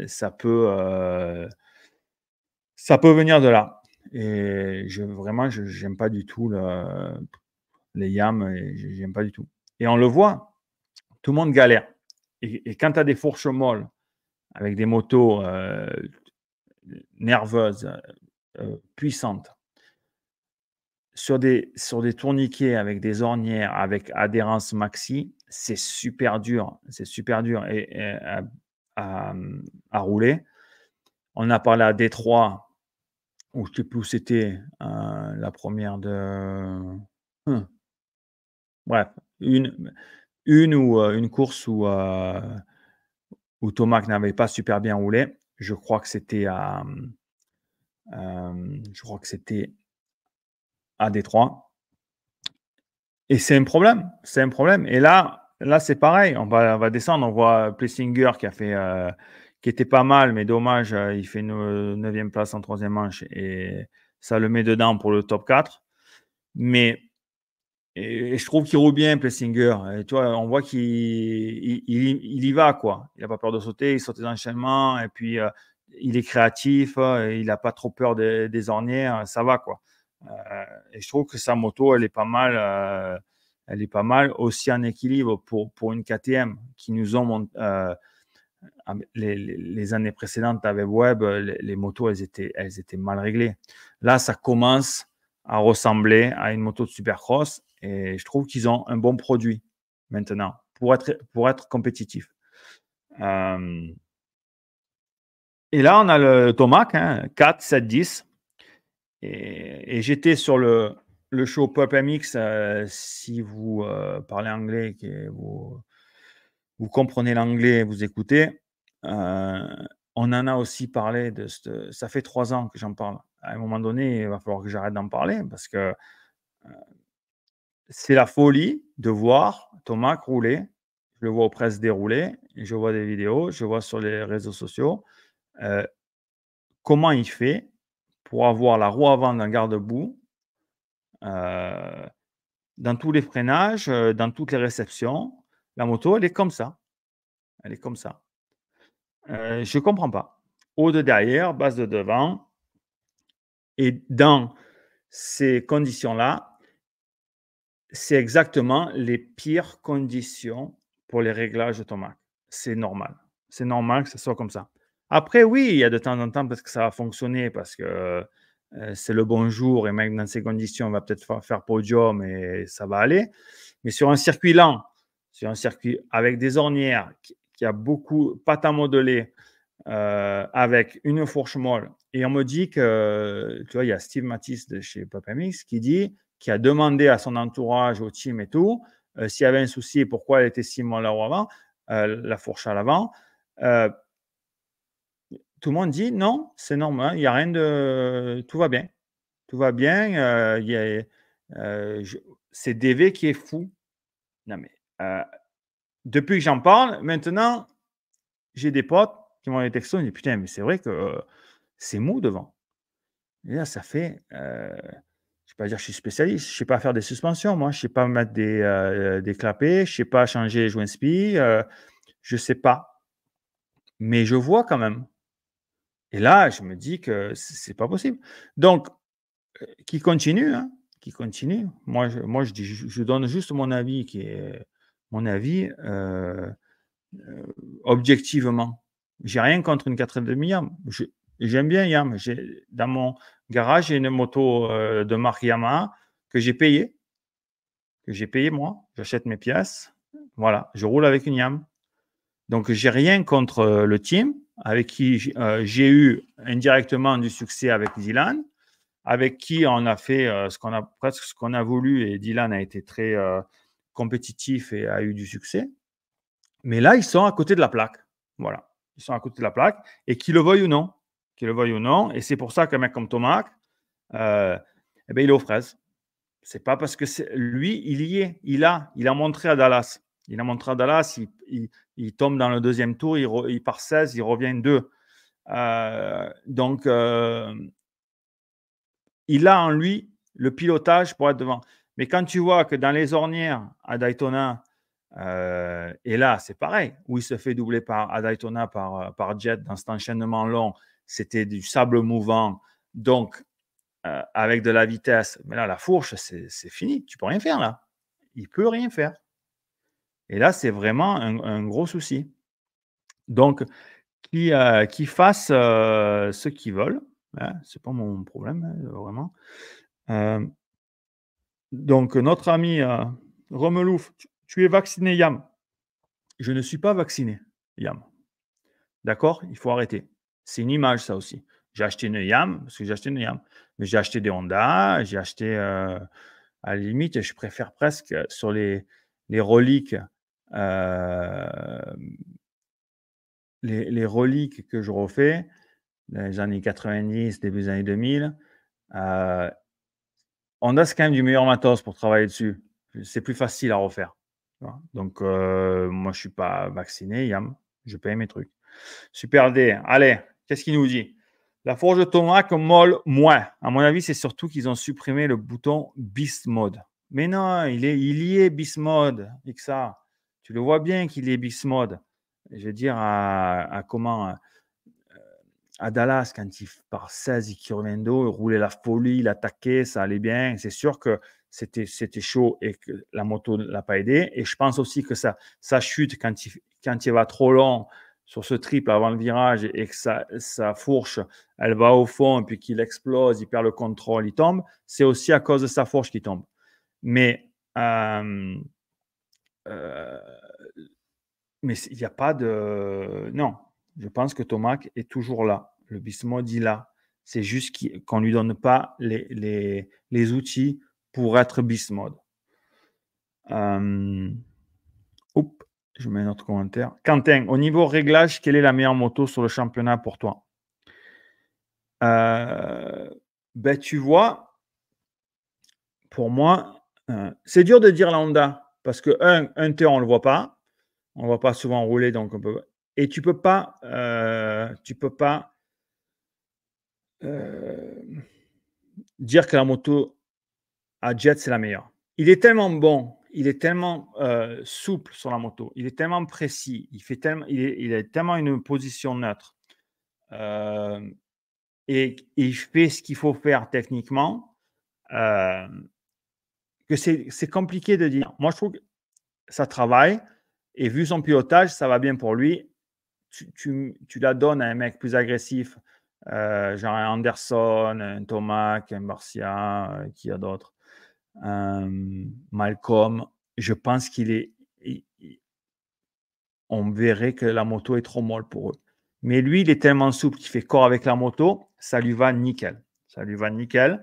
ça peut venir de là. Et vraiment, je n'aime pas du tout les yams. J'aime pas du tout. Et on le voit, tout le monde galère. Et quand tu as des fourches molles, avec des motos nerveuses, puissantes, sur des tourniquets avec des ornières, avec adhérence maxi, c'est super dur. C'est super dur à rouler. On a parlé à Détroit, où je ne sais plus où c'était, la première de. Bref, une course où Tomac n'avait pas super bien roulé. Je crois que c'était à Détroit. Et c'est un problème. C'est un problème. Et là c'est pareil. On va descendre. On voit Plessinger qui était pas mal, mais dommage, il fait une 9e place en 3e manche et ça le met dedans pour le top 4. Mais et je trouve qu'il roule bien, Plessinger. Et tu vois, on voit qu'il y va, quoi. Il n'a pas peur de sauter, il saute les enchaînements, et puis il est créatif, il n'a pas trop peur des ornières, ça va, quoi. Et je trouve que sa moto, elle est pas mal aussi en équilibre pour une KTM qui nous ont les années précédentes avec Web, les motos, elles étaient mal réglées. Là, ça commence à ressembler à une moto de Supercross et je trouve qu'ils ont un bon produit maintenant pour être compétitif. Et là, on a le Tomac, 4, 7, 10. Et j'étais sur le show Pop MX. Si vous parlez anglais, que vous comprenez l'anglais, vous écoutez. On en a aussi parlé ça fait 3 ans que j'en parle. À un moment donné, il va falloir que j'arrête d'en parler parce que c'est la folie de voir Tomac rouler. Je le vois aux presses dérouler, je vois des vidéos, je vois sur les réseaux sociaux. Comment il fait pour avoir la roue avant d'un garde-boue dans tous les freinages, dans toutes les réceptions. La moto, elle est comme ça. Elle est comme ça. Je ne comprends pas. Haut de derrière, basse de devant. Et dans ces conditions-là, c'est exactement les pires conditions pour les réglages de Tomac. C'est normal. C'est normal que ce soit comme ça. Après, oui, il y a de temps en temps parce que ça va fonctionner, parce que c'est le bon jour et même dans ces conditions, on va peut-être faire podium et ça va aller. Mais sur un circuit lent, sur un circuit avec des ornières qui a beaucoup pâte à modeler, avec une fourche molle, et on me dit que, tu vois, il y a Steve Matisse de chez Pop MX qui a demandé à son entourage, au team et tout, s'il y avait un souci et pourquoi elle était si molle avant, la fourche à l'avant. Tout le monde dit non, c'est normal, il n'y a rien de. Tout va bien. Tout va bien. C'est DV qui est fou. Non, mais depuis que j'en parle, maintenant, j'ai des potes qui m'ont des textos, ils disent putain, mais c'est vrai que c'est mou devant. Et là, ça fait. Je ne vais pas dire que je suis spécialiste, je ne sais pas faire des suspensions, moi, je ne sais pas mettre des clapets, je ne sais pas changer les joints spi, je ne sais pas. Mais je vois quand même. Et là, je me dis que c'est pas possible. Donc, qui continue, hein, qui continue. Moi, je donne juste mon avis, qui est mon avis objectivement. J'ai rien contre une 4,5 Yam. J'aime bien Yam. Dans mon garage, j'ai une moto de marque Yamaha que j'ai payée. Moi. J'achète mes pièces. Voilà, je roule avec une Yam. Donc, j'ai rien contre le team avec qui j'ai eu indirectement du succès avec Dylan, avec qui on a fait presque ce qu'on a voulu, et Dylan a été très compétitif et a eu du succès. Mais là, ils sont à côté de la plaque. Voilà. Ils sont à côté de la plaque, et qu'ils le veuillent ou non. Et c'est pour ça qu'un mec comme Tomac, il est aux fraises. C'est pas parce que lui, il y est. Il a montré à Dallas. Il tombe dans le deuxième tour, il part 16, il revient 2. Donc, il a en lui le pilotage pour être devant. Mais quand tu vois que dans les ornières à Daytona, et là, c'est pareil, où il se fait doubler à Daytona par Jet dans cet enchaînement long, c'était du sable mouvant, donc avec de la vitesse. Mais là, la fourche, c'est fini. Tu peux rien faire là. Il peut rien faire. Et là, c'est vraiment un gros souci. Donc, qu'ils fassent ce qu'ils veulent. Hein, c'est pas mon problème, hein, vraiment. Donc, notre ami Romelouf, tu es vacciné, Yam. Je ne suis pas vacciné, Yam. D'accord? Il faut arrêter. C'est une image, ça aussi. J'ai acheté une Yam, parce que j'ai acheté une Yam. Mais j'ai acheté des Honda, j'ai acheté, à la limite, je préfère presque sur les reliques, les reliques que je refais, dans les années 90, début des années 2000, Honda, c'est quand même du meilleur matos pour travailler dessus. C'est plus facile à refaire. Donc, moi, je ne suis pas vacciné, Yam. Je paye mes trucs. Super D. Allez, qu'est-ce qu'il nous dit? La forge de Tomac molle moins. À mon avis, c'est surtout qu'ils ont supprimé le bouton Beast Mode. Mais non, il y est Beast Mode. Et que ça, tu le vois bien qu'il est Beast Mode. Je veux dire, à Dallas, quand il part 16 et qu'il revient d'eau, il roulait la folie, il attaquait, ça allait bien. C'est sûr que c'était chaud et que la moto ne l'a pas aidé. Et je pense aussi que ça chute quand il va trop long sur ce triple avant le virage et que sa fourche, elle va au fond et puis qu'il explose, il perd le contrôle, il tombe, c'est aussi à cause de sa fourche qu'il tombe. Mais il n'y a pas de... Non, je pense que Tomac est toujours là. Le beast mode, il est là. C'est juste qu'on ne lui donne pas les outils pour être beast mode. Je mets un autre commentaire. Quentin, au niveau réglage, quelle est la meilleure moto sur le championnat pour toi? Tu vois, pour moi, c'est dur de dire la Honda parce que un T, on ne le voit pas. On ne voit pas souvent rouler, donc on peut. Et tu peux pas dire que la moto à jet, c'est la meilleure. Il est tellement bon, il est tellement souple sur la moto, il est tellement précis, il a tellement une position neutre. Et il fait ce qu'il faut faire techniquement, que c'est compliqué de dire. Moi, je trouve que ça travaille, et vu son pilotage, ça va bien pour lui. Tu la donnes à un mec plus agressif, genre un Anderson, un Tomac, un Barcia, qui a d'autres, Malcolm. Je pense on verrait que la moto est trop molle pour eux. Mais lui, il est tellement souple qu'il fait corps avec la moto, ça lui va nickel. Ça lui va nickel.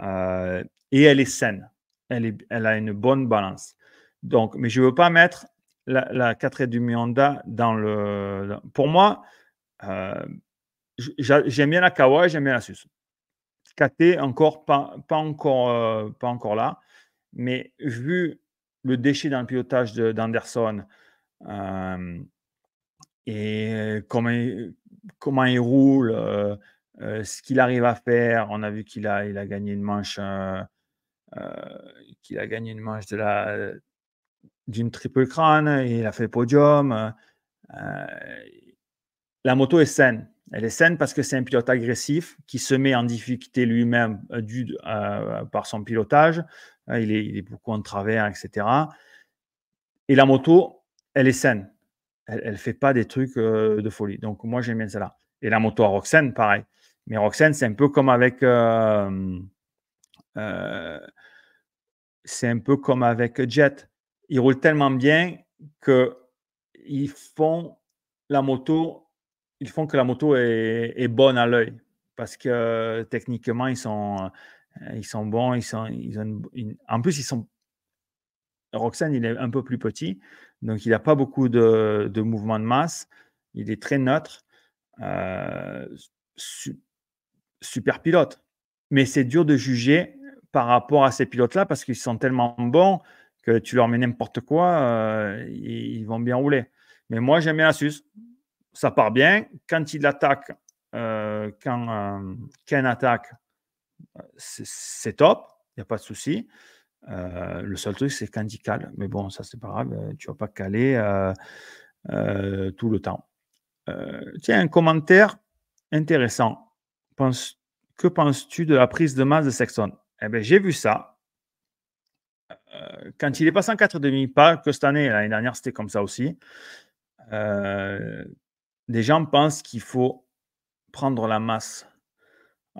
Et elle est saine. Elle a une bonne balance. Donc, mais je ne veux pas mettre la 4,5 Honda dans le. Pour moi, j'aime bien la Kawa, j'aime bien la SUS. KT, encore pas encore là. Mais vu le déchet dans le pilotage d'Anderson, et comment il roule, ce qu'il arrive à faire. On a vu qu'il a gagné une manche, d'une triple crâne, il a fait le podium. La moto est saine. Elle est saine parce que c'est un pilote agressif qui se met en difficulté lui-même par son pilotage. Il est beaucoup en travers, etc. Et la moto, elle est saine. Elle ne fait pas des trucs de folie. Donc, moi, j'aime bien celle-là. Et la moto à Roxane, pareil. Mais Roxane, c'est un peu comme avec Jet. Ils roulent tellement bien qu'ils font que la moto est bonne à l'œil. Parce que techniquement, ils sont bons. En plus, Roxane, il est un peu plus petit, donc il n'a pas beaucoup de mouvement de masse. Il est très neutre. Super pilote. Mais c'est dur de juger par rapport à ces pilotes-là parce qu'ils sont tellement bons que tu leur mets n'importe quoi, ils vont bien rouler. Mais moi, j'aime bien la SUS. Ça part bien. Quand il attaque, quand Ken attaque, c'est top. Il n'y a pas de souci. Le seul truc, c'est quand il cale. Mais bon, ça, c'est pas grave. Tu ne vas pas caler tout le temps. Tiens, un commentaire intéressant. Que penses-tu de la prise de masse de Sexton? Eh bien, j'ai vu ça. Quand il est passé en 4,5, pas que cette année, l'année dernière, c'était comme ça aussi. Des gens pensent qu'il faut prendre la masse,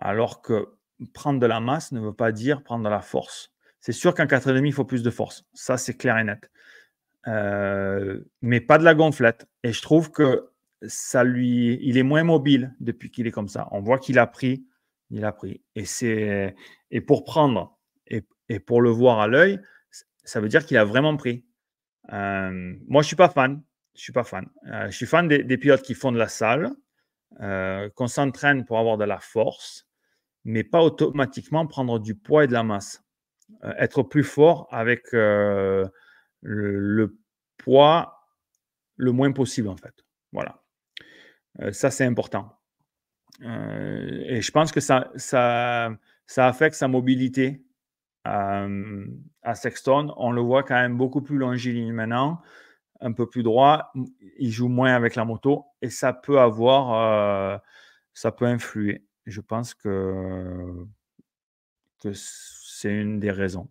alors que prendre de la masse ne veut pas dire prendre de la force. C'est sûr qu'en 4,5, il faut plus de force. Ça, c'est clair et net. Mais pas de la gonflette. Et je trouve que il est moins mobile depuis qu'il est comme ça. On voit qu'il a pris. Il a pris. Et pour prendre et pour le voir à l'œil, ça veut dire qu'il a vraiment pris. Moi, je suis pas fan. Je suis pas fan. Je suis fan des pilotes qui font de la salle, qu'on s'entraîne pour avoir de la force, mais pas automatiquement prendre du poids et de la masse. Être plus fort avec le poids le moins possible, en fait. Voilà. Ça, c'est important. Et je pense que ça affecte sa mobilité à Sexton. On le voit quand même beaucoup plus longiligne maintenant, un peu plus droit. Il joue moins avec la moto et ça peut influer. Je pense que c'est une des raisons.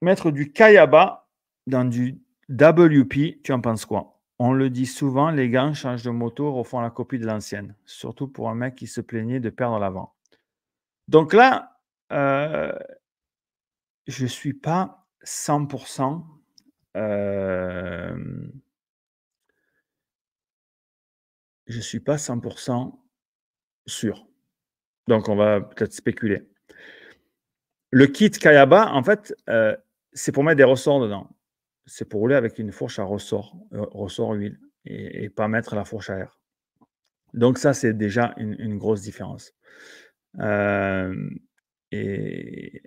Mettre du Kayaba dans du WP, tu en penses quoi? On le dit souvent, les gants changent de moto, refont la copie de l'ancienne. Surtout pour un mec qui se plaignait de perdre l'avant. Donc là, je suis pas 100%, hem, je suis pas 100% sûr. Donc on va peut-être spéculer. Le kit Kayaba, en fait, c'est pour mettre des ressorts dedans. C'est pour rouler avec une fourche à ressort huile et pas mettre la fourche à air. Donc ça, c'est déjà une grosse différence. Hem et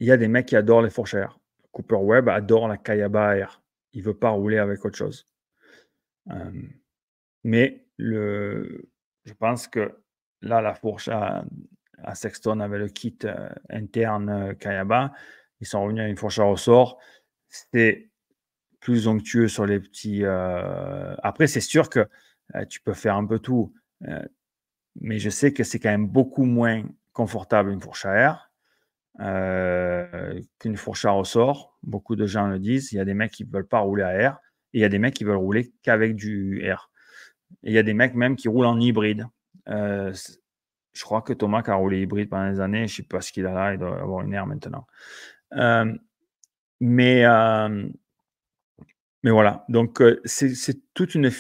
il y a des mecs qui adorent les fourches à air. Cooper Webb adore la Kayaba à air. Il veut pas rouler avec autre chose. Hem, mais je pense que là, la fourche à Sexton avec le kit, interne, Kayaba, ils sont revenus à une fourche à ressort. C'était plus onctueux sur les petits, après c'est sûr que, tu peux faire un peu tout, mais je sais que c'est quand même beaucoup moins confortable une fourche à air, qu'une fourche à ressort. Beaucoup de gens le disent. Il y a des mecs qui ne veulent pas rouler à air et il y a des mecs qui veulent rouler qu'avec du air. Et il y a des mecs même qui roulent en hybride. C Je crois que Thomas qui a roulé hybride pendant des années, je ne sais pas ce qu'il a là, il doit avoir une air maintenant. Hem, mais hem, mais voilà, donc c'est toute une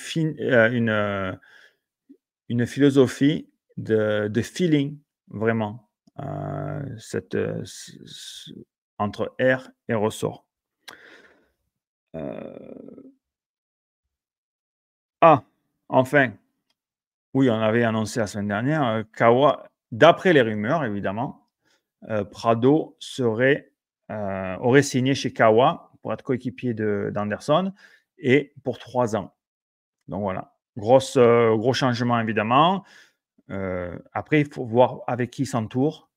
philosophie de feeling vraiment, cette, ce entre air et ressort. Heu, ah! Enfin, oui, on avait annoncé la semaine dernière, Kawa d'après les rumeurs évidemment, Prado aurait signé chez Kawa pour être coéquipier d'Anderson et pour 3 ans. Donc voilà, gros changement évidemment. Après, il faut voir avec qui il s'entoure,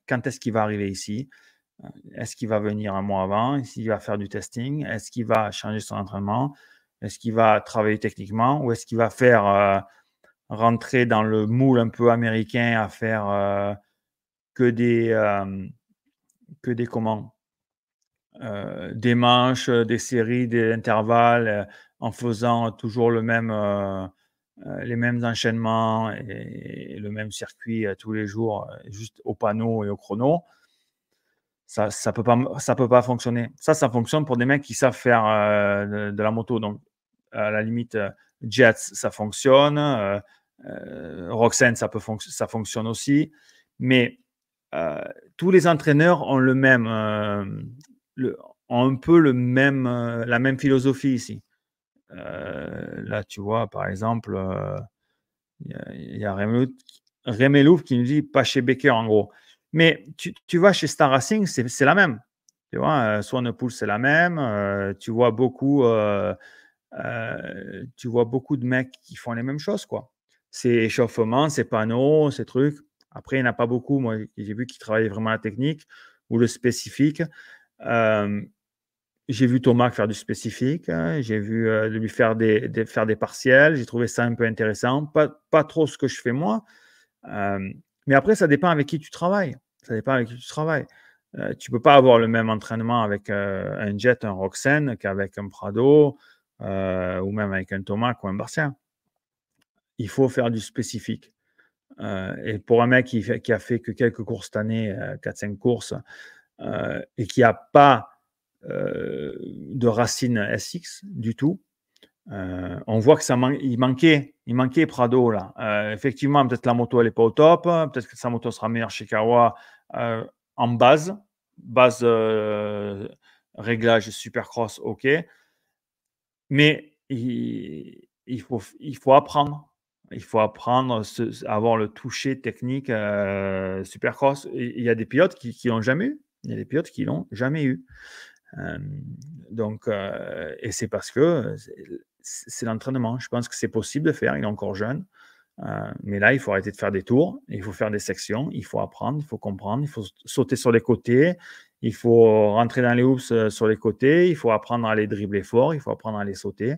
quand est-ce qu'il va arriver ici? Est-ce qu'il va venir un mois avant? Est-ce qu'il va faire du testing? Est-ce qu'il va changer son entraînement? Est-ce qu'il va travailler techniquement? Ou est-ce qu'il va faire, rentrer dans le moule un peu américain à faire, que des, comment? Des manches, des séries, des intervalles, en faisant toujours les mêmes enchaînements et le même circuit, tous les jours, juste au panneau et au chrono. Ça peut pas fonctionner. Ça fonctionne pour des mecs qui savent faire, de la moto. Donc à la limite, Jets, ça fonctionne, Roxen, ça fonctionne aussi. Mais, heu, tous les entraîneurs ont le ont un peu la même philosophie ici. Là, tu vois, par exemple, il y a Remelouf qui nous dit: «Pas chez Becker», en gros. Mais tu vas chez Star Racing, c'est la même. Tu vois, Swanepoel, c'est la même, tu vois beaucoup de mecs qui font les mêmes choses, quoi. C'est échauffement, c'est panneaux, ces trucs. Après, il n'y en a pas beaucoup, moi, j'ai vu qui travaillaient vraiment la technique ou le spécifique. Hem, j'ai vu Thomas faire du spécifique, hein, j'ai vu, lui faire des partiels. J'ai trouvé ça un peu intéressant. Pas trop ce que je fais moi, mais après ça dépend avec qui tu travailles. Ça dépend avec qui tu travailles. Tu peux pas avoir le même entraînement avec, un Jet, un Roxen qu'avec un Prado, ou même avec un Thomas ou un Bastien. Il faut faire du spécifique, et pour un mec qui a fait que quelques courses cette année, 4-5 courses, et qui a pas, de racines SX du tout. On voit que il manquait Prado là. Effectivement, peut-être la moto elle est pas au top, peut-être que sa moto sera meilleure chez Kawa, heu, en base, réglage Supercross, OK, mais il faut apprendre. Il faut apprendre avoir le toucher technique, Supercross. Et il y a des pilotes qui l'ont jamais eu. Il y a des pilotes qui l'ont jamais eu. Hem, donc et c'est parce que c'est l'entraînement. Je pense que c'est possible de faire, il est encore jeune, mais là, il faut arrêter de faire des tours, il faut faire des sections, il faut apprendre, il faut comprendre, il faut sauter sur les côtés, il faut rentrer dans les hoops, sur les côtés, il faut apprendre à les dribbler fort, il faut apprendre à les sauter.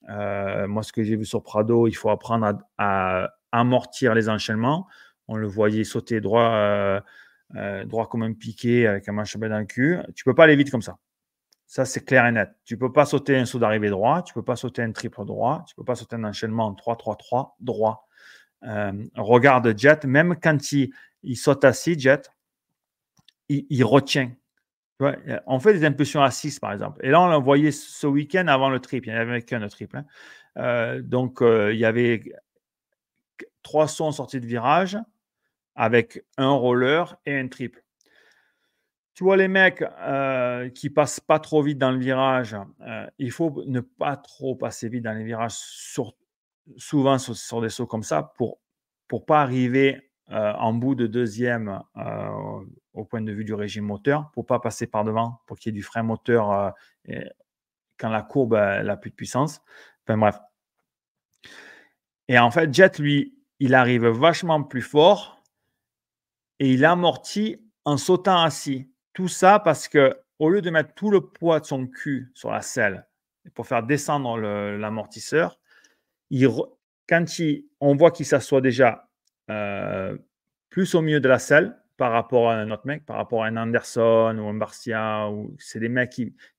Moi, ce que j'ai vu sur Prado, il faut apprendre à amortir les enchaînements. On le voyait sauter droit comme un piqué avec un manche à balai dans le cul. Tu peux pas aller vite comme ça. Ça, c'est clair et net. Tu ne peux pas sauter un saut d'arrivée droit, tu ne peux pas sauter un triple droit, tu ne peux pas sauter un enchaînement 3-3-3 droit. Regarde Jet, même quand il saute assis, Jet, il retient. Tu vois, on fait des impulsions à 6, par exemple. Et là, on l'a envoyé ce week-end avant le triple. Il n'y avait qu'un triple. Donc, il y avait 3 sauts en sortie de virage avec un roller et un triple. Tu vois les mecs qui passent pas trop vite dans le virage, il faut ne pas trop passer vite dans les virages, souvent sur des sauts comme ça, pour pas arriver en bout de deuxième au point de vue du régime moteur, pour pas passer par devant, pour qu'il y ait du frein moteur quand la courbe n'a plus de puissance. Enfin bref. Et en fait, Jet, lui, il arrive vachement plus fort et il amortit en sautant assis. Tout ça parce que au lieu de mettre tout le poids de son cul sur la selle pour faire descendre l'amortisseur, quand on voit qu'il s'assoit déjà plus au milieu de la selle par rapport à un autre mec, par rapport à un Anderson ou un Barcia, c'est des mecs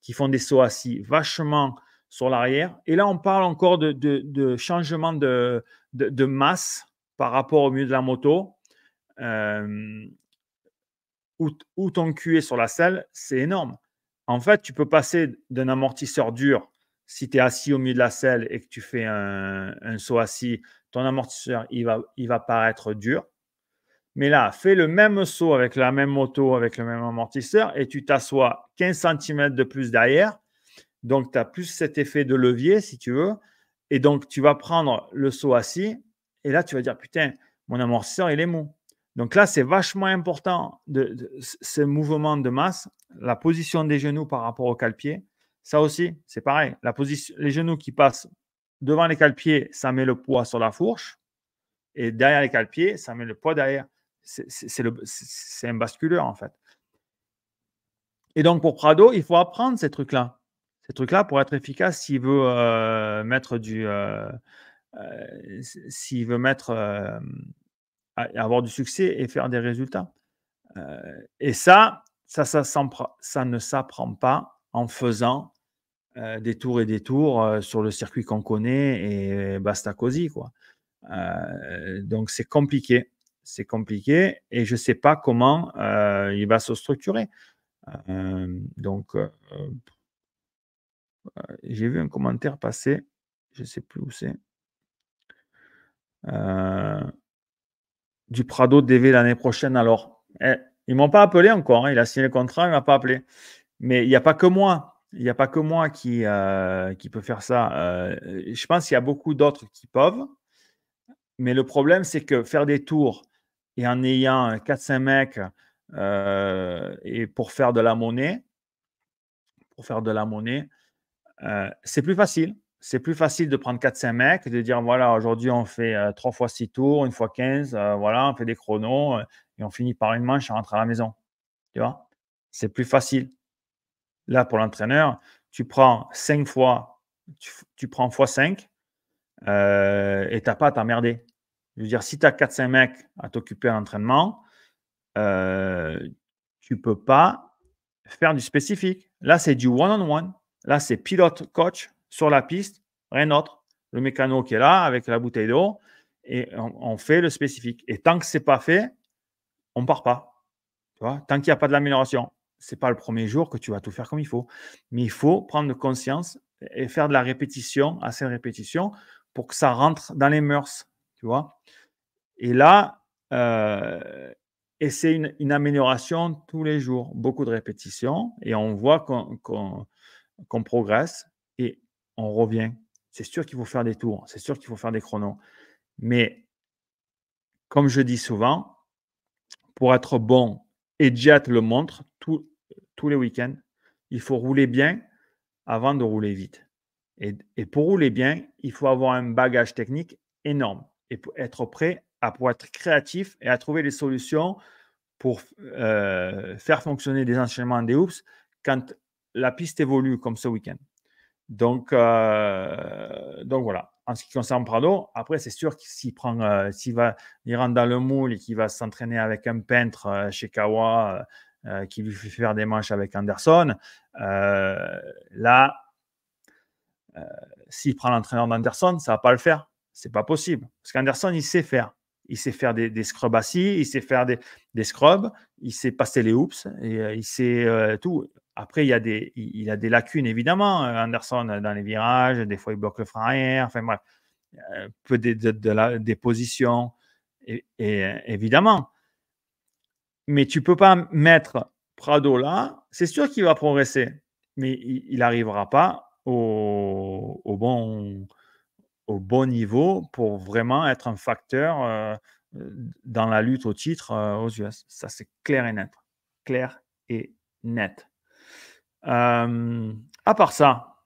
qui font des sauts assis vachement sur l'arrière. Et là, on parle encore de changement de masse par rapport au milieu de la moto. Où ton cul est sur la selle, c'est énorme. En fait, tu peux passer d'un amortisseur dur, si tu es assis au milieu de la selle et que tu fais un saut assis, ton amortisseur, il va paraître dur. Mais là, fais le même saut avec la même moto, avec le même amortisseur, et tu t'assois 15 cm de plus derrière. Donc, tu as plus cet effet de levier, si tu veux. Et donc, tu vas prendre le saut assis, et là, tu vas dire, putain, mon amortisseur, il est mou. Donc là, c'est vachement important, ce mouvement de masse, la position des genoux par rapport au cale-pied. Ça aussi, c'est pareil. Les genoux qui passent devant les cale-pieds, ça met le poids sur la fourche. Et derrière les cale-pieds, ça met le poids derrière. C'est un basculeur, en fait. Et donc, pour Prado, il faut apprendre ces trucs-là. Ces trucs-là, pour être efficace, s'il veut mettre avoir du succès et faire des résultats. Et ça ne s'apprend pas en faisant des tours et des tours sur le circuit qu'on connaît et basta cosy, quoi. Donc, c'est compliqué. C'est compliqué et je ne sais pas comment il va se structurer. J'ai vu un commentaire passer, je ne sais plus où c'est. Du Prado DV l'année prochaine. Alors, ils ne m'ont pas appelé encore. Il a signé le contrat, il ne m'a pas appelé. Mais il n'y a pas que moi. Il n'y a pas que moi qui peut faire ça. Je pense qu'il y a beaucoup d'autres qui peuvent. Mais le problème, c'est que faire des tours et en ayant 4-5 mecs et pour faire de la monnaie, c'est plus facile. C'est plus facile de prendre 4-5 mecs et de dire voilà, aujourd'hui on fait 3 fois 6 tours, 1 fois 15, voilà, on fait des chronos et on finit par une manche et on rentre à la maison. Tu vois? C'est plus facile. Là, pour l'entraîneur, tu prends 5 fois, tu prends fois 5 et tu n'as pas à t'emmerder. Je veux dire, si tu as 4-5 mecs à t'occuper à l'entraînement, tu ne peux pas faire du spécifique. Là, c'est du one-on-one. Là, c'est pilote-coach sur la piste, rien d'autre. Le mécano qui est là avec la bouteille d'eau et on fait le spécifique. Et tant que ce n'est pas fait, on ne part pas. Tu vois, tant qu'il n'y a pas de l'amélioration, ce n'est pas le premier jour que tu vas tout faire comme il faut. Mais il faut prendre conscience et faire de la répétition, assez de répétition, pour que ça rentre dans les mœurs. Tu vois. Et là, et c'est une amélioration tous les jours, beaucoup de répétitions, et on voit qu'on progresse et on revient. C'est sûr qu'il faut faire des tours, c'est sûr qu'il faut faire des chronos. Mais comme je dis souvent, pour être bon, et Jet le montre tous les week-ends, il faut rouler bien avant de rouler vite. Et pour rouler bien, il faut avoir un bagage technique énorme et pour être prêt pour être créatif et à trouver des solutions pour faire fonctionner des enchaînements des hoops quand la piste évolue comme ce week-end. Donc voilà. En ce qui concerne Prado, après, c'est sûr que s'il rentre dans le moule et qu'il va s'entraîner avec un peintre chez Kawa qui lui fait faire des manches avec Anderson. Là, s'il prend l'entraîneur d'Anderson, ça ne va pas le faire. C'est pas possible. Parce qu'Anderson, il sait faire. Il sait faire des scrubs assis, il sait faire des scrubs, il sait passer les hoops, et il sait tout. Après, il a des lacunes, évidemment. Anderson, dans les virages, des fois, il bloque le frein arrière. Enfin, bref, peu des positions, et évidemment. Mais tu ne peux pas mettre Prado là. C'est sûr qu'il va progresser, mais il n'arrivera pas au bon niveau pour vraiment être un facteur dans la lutte au titre aux US. Ça, c'est clair et net. Clair et net. À part ça,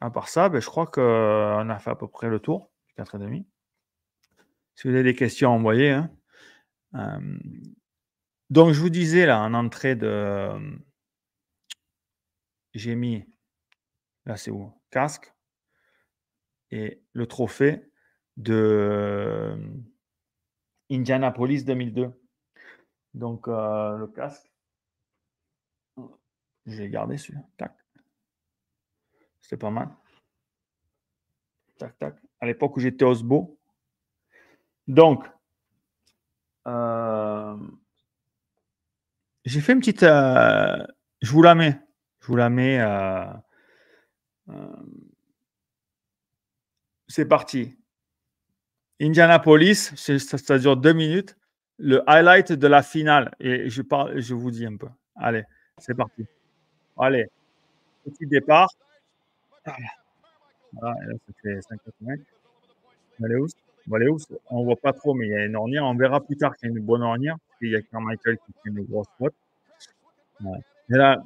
ben, je crois qu'on a fait à peu près le tour, 4,5. Si vous avez des questions, envoyez. Hein. Donc, je vous disais là, en entrée de. J'ai mis. Là, c'est où? Casque. Et le trophée de Indianapolis 2002. Donc, le casque. Je l'ai gardé celui-là. Tac. C'était pas mal. Tac, tac. À l'époque où j'étais Osbo. Donc, j'ai fait une petite. Je vous la mets. Je vous la mets. C'est parti. Indianapolis, ça dure 2 minutes. Le highlight de la finale. Et je vous dis un peu. Allez, c'est parti. Allez, petit départ. Voilà, et là, ça fait 5,80. Maléus. Maléus, on ne voit pas trop, mais il y a une ornière. On verra plus tard qu'il y a une bonne ornière. Il y a Carmichael qui fait une grosse faute. Ouais. Et là,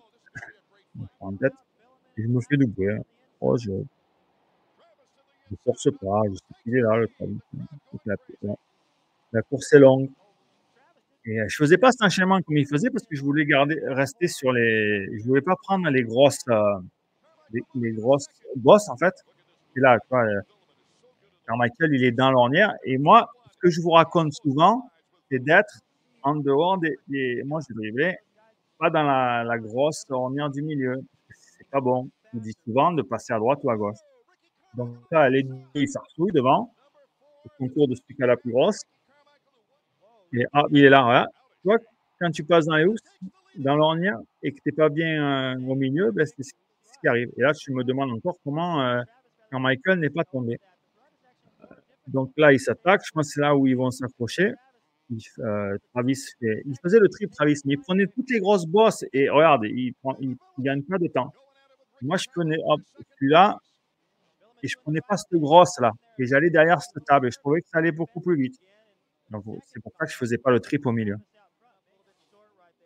je prends en tête. Et je me fais doubler. Hein. Oh, je ne force pas. Je sais qu'il est là, le Travis. La course est longue. Et je faisais pas cet enchaînement comme il faisait parce que je voulais rester sur les. Je voulais pas prendre les grosses bosses en fait. Et là, quoi, Carmichael, il est dans l'ornière. Et moi, ce que je vous raconte souvent, c'est d'être en dehors moi, je driblais pas dans la grosse ornière du milieu. C'est pas bon. Je dis souvent de passer à droite ou à gauche. Donc là, les deux, ils s'arçouillent devant. Le concours de celui qui a la plus grosse. Et il est là, voilà. Tu vois, quand tu passes dans les housses, dans l'ornière, et que tu n'es pas bien au milieu, ben, c'est ce qui arrive. Et là, je me demande encore comment quand Michael n'est pas tombé. Donc là, il s'attaque. Je pense que c'est là où ils vont s'accrocher. Travis il faisait le trip, Travis, mais il prenait toutes les grosses bosses et regarde, il gagne pas de temps. Moi, je prenais celui-là et je prenais pas cette grosse-là. Et j'allais derrière cette table et je trouvais que ça allait beaucoup plus vite. Donc, c'est pour ça que je faisais pas le trip au milieu.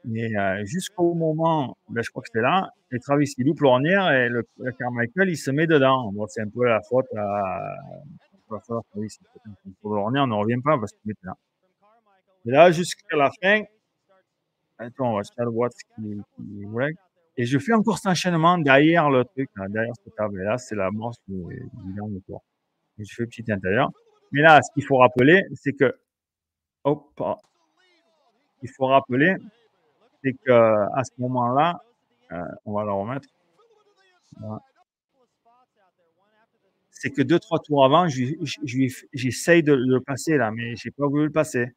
Mais jusqu'au moment, ben, je crois que c'était là, et Travis, il loupe l'ornière et le Carmichael, il se met dedans. Bon, c'est un peu la faute à Travis. Pour l'ornière, on ne revient pas parce qu'il était là. Et là, jusqu'à la fin, attends, on va faire le voir ce qu'il voulait. Et je fais encore cet enchaînement derrière le truc, là, derrière cette table. Et là, c'est la mort du dernier tour. Et je fais petit intérieur. Mais là, ce qu'il faut rappeler, c'est que, hop, il faut rappeler, c'est qu'à ce moment-là, on va le remettre. Voilà. C'est que 2-3 tours avant, j'essaye de le passer là, mais j'ai pas voulu le passer.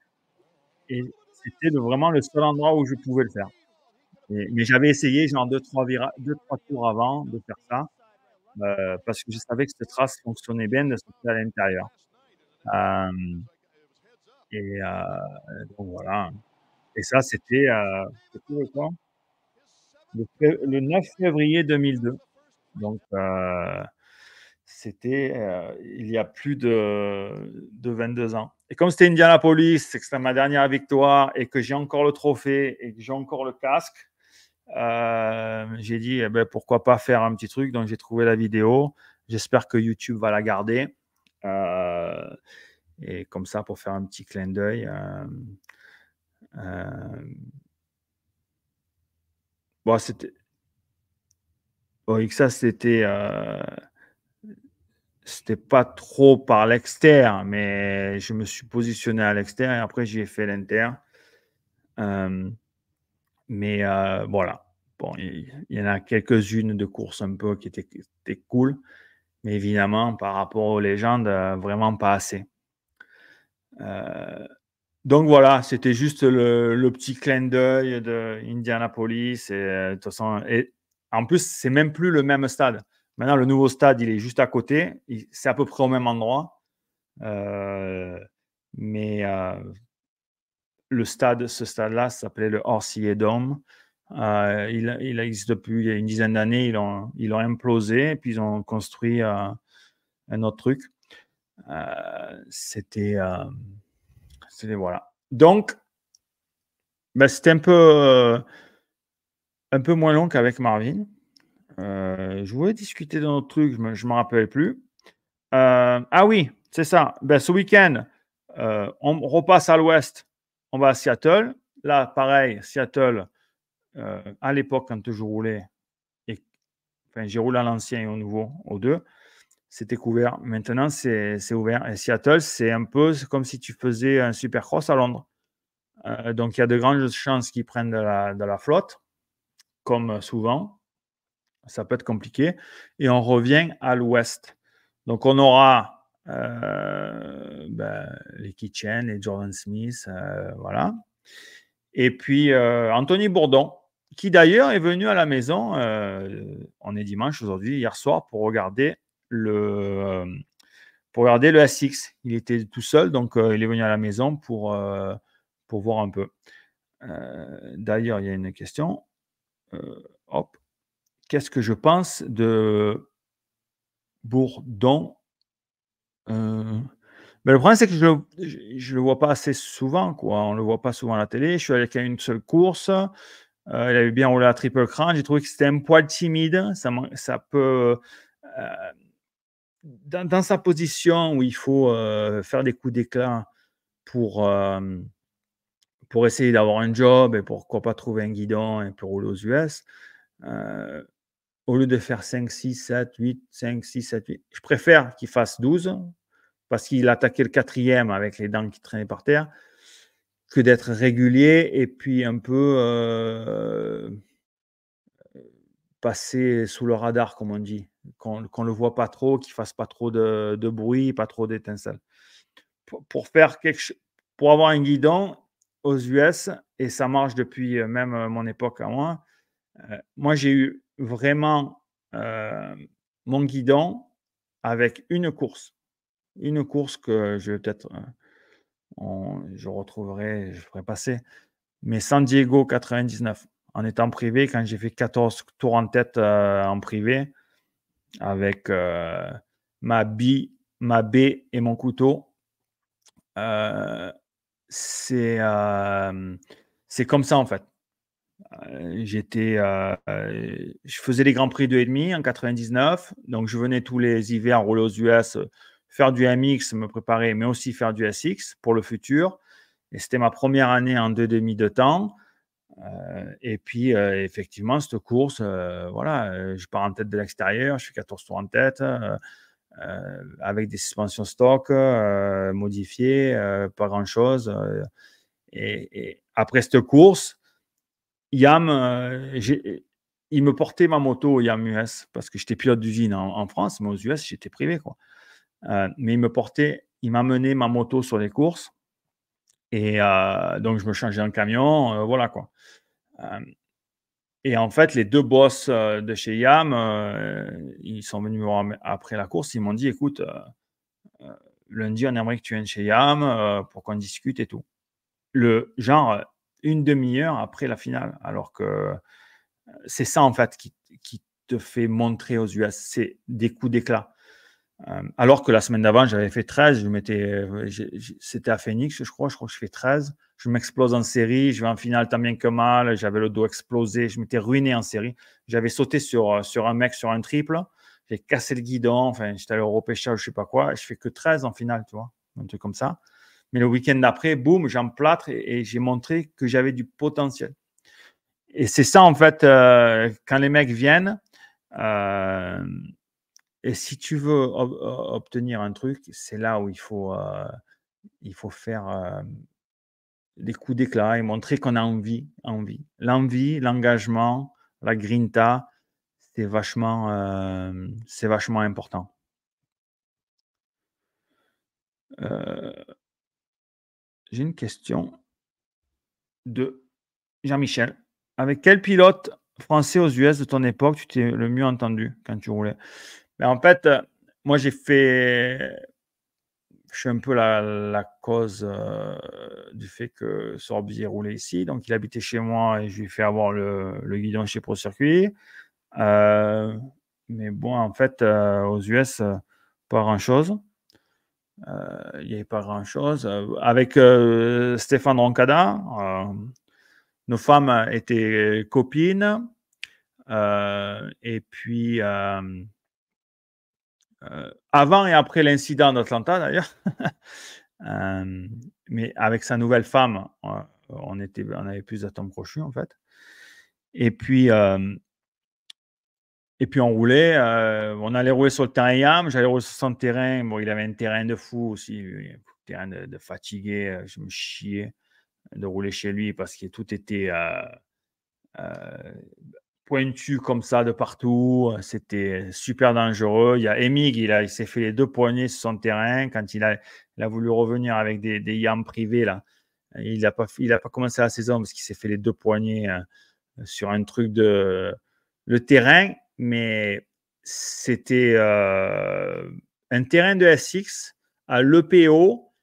Et c'était vraiment le seul endroit où je pouvais le faire. Mais j'avais essayé genre 2-3 tours avant de faire ça, parce que je savais que cette trace fonctionnait bien de sortir à l'intérieur. Et donc voilà. Et ça, c'était le quoi? Le 9 février 2002. Donc c'était il y a plus de 22 ans. Et comme c'était Indianapolis, c'est que c'était ma dernière victoire et que j'ai encore le trophée et que j'ai encore le casque, j'ai dit eh ben, pourquoi pas faire un petit truc. Donc j'ai trouvé la vidéo. J'espère que YouTube va la garder. Et comme ça, pour faire un petit clin d'œil. Bon, c'était. Bon, ça, c'était pas trop par l'extérieur, mais je me suis positionné à l'extérieur et après, j'ai fait l'inter. Mais voilà. Bon, il y en a quelques-unes de courses un peu qui étaient cool, mais évidemment, par rapport aux légendes, vraiment pas assez. Donc voilà, c'était juste le petit clin d'œil de Indianapolis. Et, de toute façon, et en plus, c'est même plus le même stade. Maintenant, le nouveau stade, il est juste à côté. C'est à peu près au même endroit. Euh, mais ce stade-là s'appelait le RCA Dome. Il existe depuis une dizaine d'années. Ils l'ont implosé, puis ils ont construit un autre truc. C'était voilà. Donc, ben, c'était un peu moins long qu'avec Marvin. Je voulais discuter d'un autre truc, je me rappelle plus. Ah oui, c'est ça. Ben, ce week-end, on repasse à l'ouest. On va à Seattle. Là, pareil, Seattle, à l'époque, quand je roulais, enfin, j'ai roulé à l'ancien et au nouveau, aux deux, c'était couvert. Maintenant, c'est ouvert. Et Seattle, c'est un peu comme si tu faisais un supercross à Londres. Donc, il y a de grandes chances qu'ils prennent de la flotte, comme souvent. Ça peut être compliqué. Et on revient à l'ouest. Donc, on aura les Kitchen, les Jordan Smith, voilà. Et puis, Anthony Bourdon, qui d'ailleurs est venu à la maison, on est dimanche aujourd'hui, hier soir, pour regarder le SX. Il était tout seul, donc il est venu à la maison pour voir un peu. D'ailleurs, il y a une question. Hop. Qu'est-ce que je pense de Bourdon? Mais le problème, c'est que je ne le vois pas assez souvent, quoi. On ne le voit pas souvent à la télé. Je suis allé qu'à une seule course. Il avait bien roulé à triple crown. J'ai trouvé que c'était un poil timide. Ça peut, dans sa position où il faut faire des coups d'éclat pour, pour essayer d'avoir un job et pourquoi pas trouver un guidon et pour rouler aux US, au lieu de faire 5, 6, 7, 8, 5, 6, 7, 8, je préfère qu'il fasse 12 parce qu'il attaquait le quatrième avec les dents qui traînaient par terre que d'être régulier et puis un peu passer sous le radar, comme on dit, qu'on ne le voit pas trop, qu'il fasse pas trop de bruit, pas trop d'étincelles. Pour faire pour avoir un guidon aux US, et ça marche depuis même mon époque à moi, moi j'ai eu vraiment mon guidon avec une course. Une course que je vais peut-être, je retrouverai, je ferai passer. Mais San Diego 99, en étant privé, quand j'ai fait 14 tours en tête en privé, avec ma baie et mon couteau, euh, c'est comme ça en fait. Je faisais les grands prix de 2,5 en 99, donc je venais tous les hivers rouler aux US, faire du MX, me préparer, mais aussi faire du SX pour le futur. Et c'était ma première année en 2,5 de temps. Et puis, effectivement, cette course, voilà, je pars en tête de l'extérieur, je fais 14 tours en tête, avec des suspensions stock, modifiées, pas grand-chose. Et après cette course, Yam, il me portait ma moto au Yam US parce que j'étais pilote d'usine en France, mais aux US, j'étais privé, quoi. Mais il m'a mené ma moto sur les courses. Et donc, je me changeais en camion, voilà, quoi. Euh, et en fait, les deux boss de chez Yam, ils sont venus me voir après la course. Ils m'ont dit, écoute, lundi, on aimerait que tu viennes chez Yam pour qu'on discute et tout. Genre, une demi-heure après la finale, alors que c'est ça, en fait, qui te fait montrer aux US, c'est des coups d'éclat. Alors que la semaine d'avant, j'avais fait 13, c'était à Phoenix, je crois que je fais 13. Je m'explose en série, je vais en finale tant bien que mal, j'avais le dos explosé, je m'étais ruiné en série. J'avais sauté sur un mec sur un triple, j'ai cassé le guidon, enfin, j'étais allé au repêchage, je sais pas quoi, je fais que 13 en finale, tu vois, un truc comme ça. Mais le week-end d'après, boum, j'emplâtre et j'ai montré que j'avais du potentiel. Et c'est ça, en fait, quand les mecs viennent, euh, et si tu veux obtenir un truc, c'est là où il faut faire des coups d'éclat et montrer qu'on a envie. L'envie, l'engagement, la grinta, c'est vachement important. J'ai une question de Jean-Michel. Avec quel pilote français aux US de ton époque tu t'es le mieux entendu quand tu roulais? Ben, en fait, moi j'ai fait je suis un peu la cause, du fait que Sorby ait roulé ici. Donc il habitait chez moi et je lui ai fait avoir le guidon chez Pro Circuit. Mais bon, en fait, aux US, pas grand-chose. Il n'y avait pas grand-chose. Avec, Stéphane Roncada, nos femmes étaient copines. Et puis, avant et après l'incident d'Atlanta d'ailleurs. Mais avec sa nouvelle femme, on avait plus d'atomes crochus en fait. Et puis, on roulait, on allait rouler sur le terrain IAM, j'allais rouler sur son terrain. Bon, il avait un terrain de fou aussi, lui, un terrain de fatigué. Je me chiais de rouler chez lui parce que tout était pointu comme ça de partout. C'était super dangereux. Il y a Emig, il s'est fait les 2 poignées sur son terrain quand il a voulu revenir avec des yams privés là. Il n'a pas commencé la saison parce qu'il s'est fait les 2 poignées sur un truc de le terrain, mais c'était un terrain de SX à l'EPO,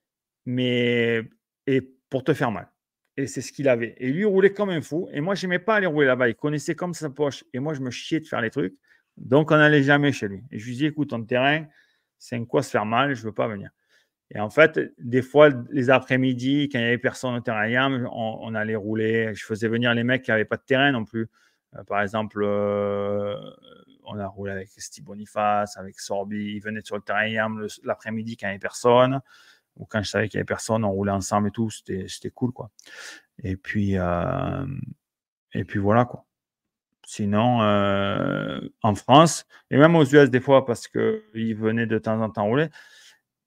mais et pour te faire mal. Et c'est ce qu'il avait. Et lui, il roulait comme un fou. Et moi, je n'aimais pas aller rouler là-bas. Il connaissait comme sa poche. Et moi, je me chiais de faire les trucs. Donc, on n'allait jamais chez lui. Et je lui dis, écoute, ton terrain, c'est un quoi se faire mal, je ne veux pas venir. Et en fait, des fois, les après-midi, quand il n'y avait personne au terrain, on allait rouler. Je faisais venir les mecs qui n'avaient pas de terrain non plus. Par exemple, on a roulé avec Steve Boniface, avec Sorby. Ils venaient sur le terrain l'après-midi quand il n'y avait personne. Ou quand je savais qu'il n'y avait personne, on roulait ensemble et tout. C'était cool, quoi. Et puis voilà, quoi. Sinon, en France, et même aux US des fois, parce qu'ils venaient de temps en temps rouler,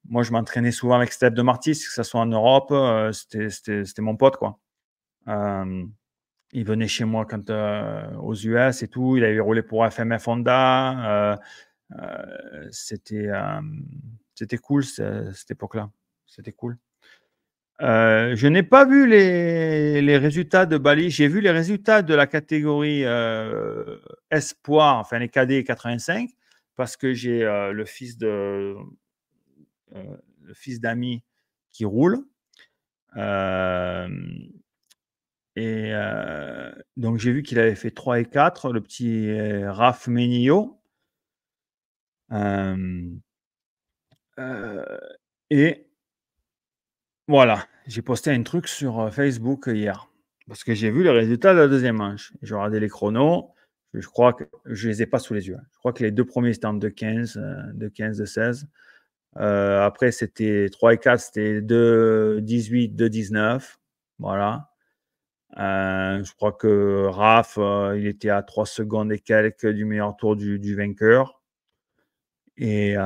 moi, je m'entraînais souvent avec Steph de Martis, que ce soit en Europe, c'était mon pote, quoi. Il venait chez moi quand aux US et tout. Il avait roulé pour FMF Honda. C'était cool cette époque-là. C'était cool. Je n'ai pas vu les résultats de Bali. J'ai vu les résultats de la catégorie espoir, enfin les cadets 85, parce que j'ai le fils d'amis qui roule. Donc j'ai vu qu'il avait fait 3 et 4, le petit Raph Menio. Et voilà, j'ai posté un truc sur Facebook hier parce que j'ai vu les résultats de la deuxième manche. J'ai regardé les chronos. Je crois que je les ai pas sous les yeux. Je crois que les 2 premiers c'était en 2,15, 2,15, 2,16. Après c'était 3 et 4, c'était 2,18, 2,19. Voilà. Je crois que Raph, il était à 3 secondes et quelques du meilleur tour du vainqueur. Et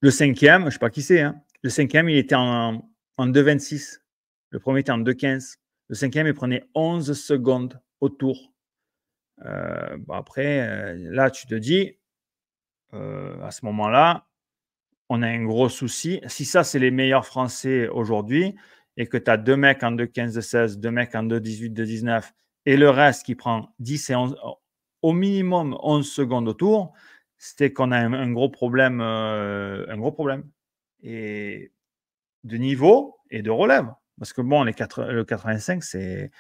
le cinquième, je ne sais pas qui c'est, hein. Le cinquième, il était en 2,26. Le premier était en 2,15. Le cinquième, il prenait 11 secondes au tour. Après, là, tu te dis, à ce moment-là, on a un gros souci. Si ça, c'est les meilleurs Français aujourd'hui, et que tu as 2 mecs en 2,15, 2,16, 2 mecs en 2,18, 2,19, et le reste qui prend 10 et 11, au minimum 11 secondes au tour, c'était qu'on a un gros problème, et de niveau et de relève. Parce que bon, le 85, c'est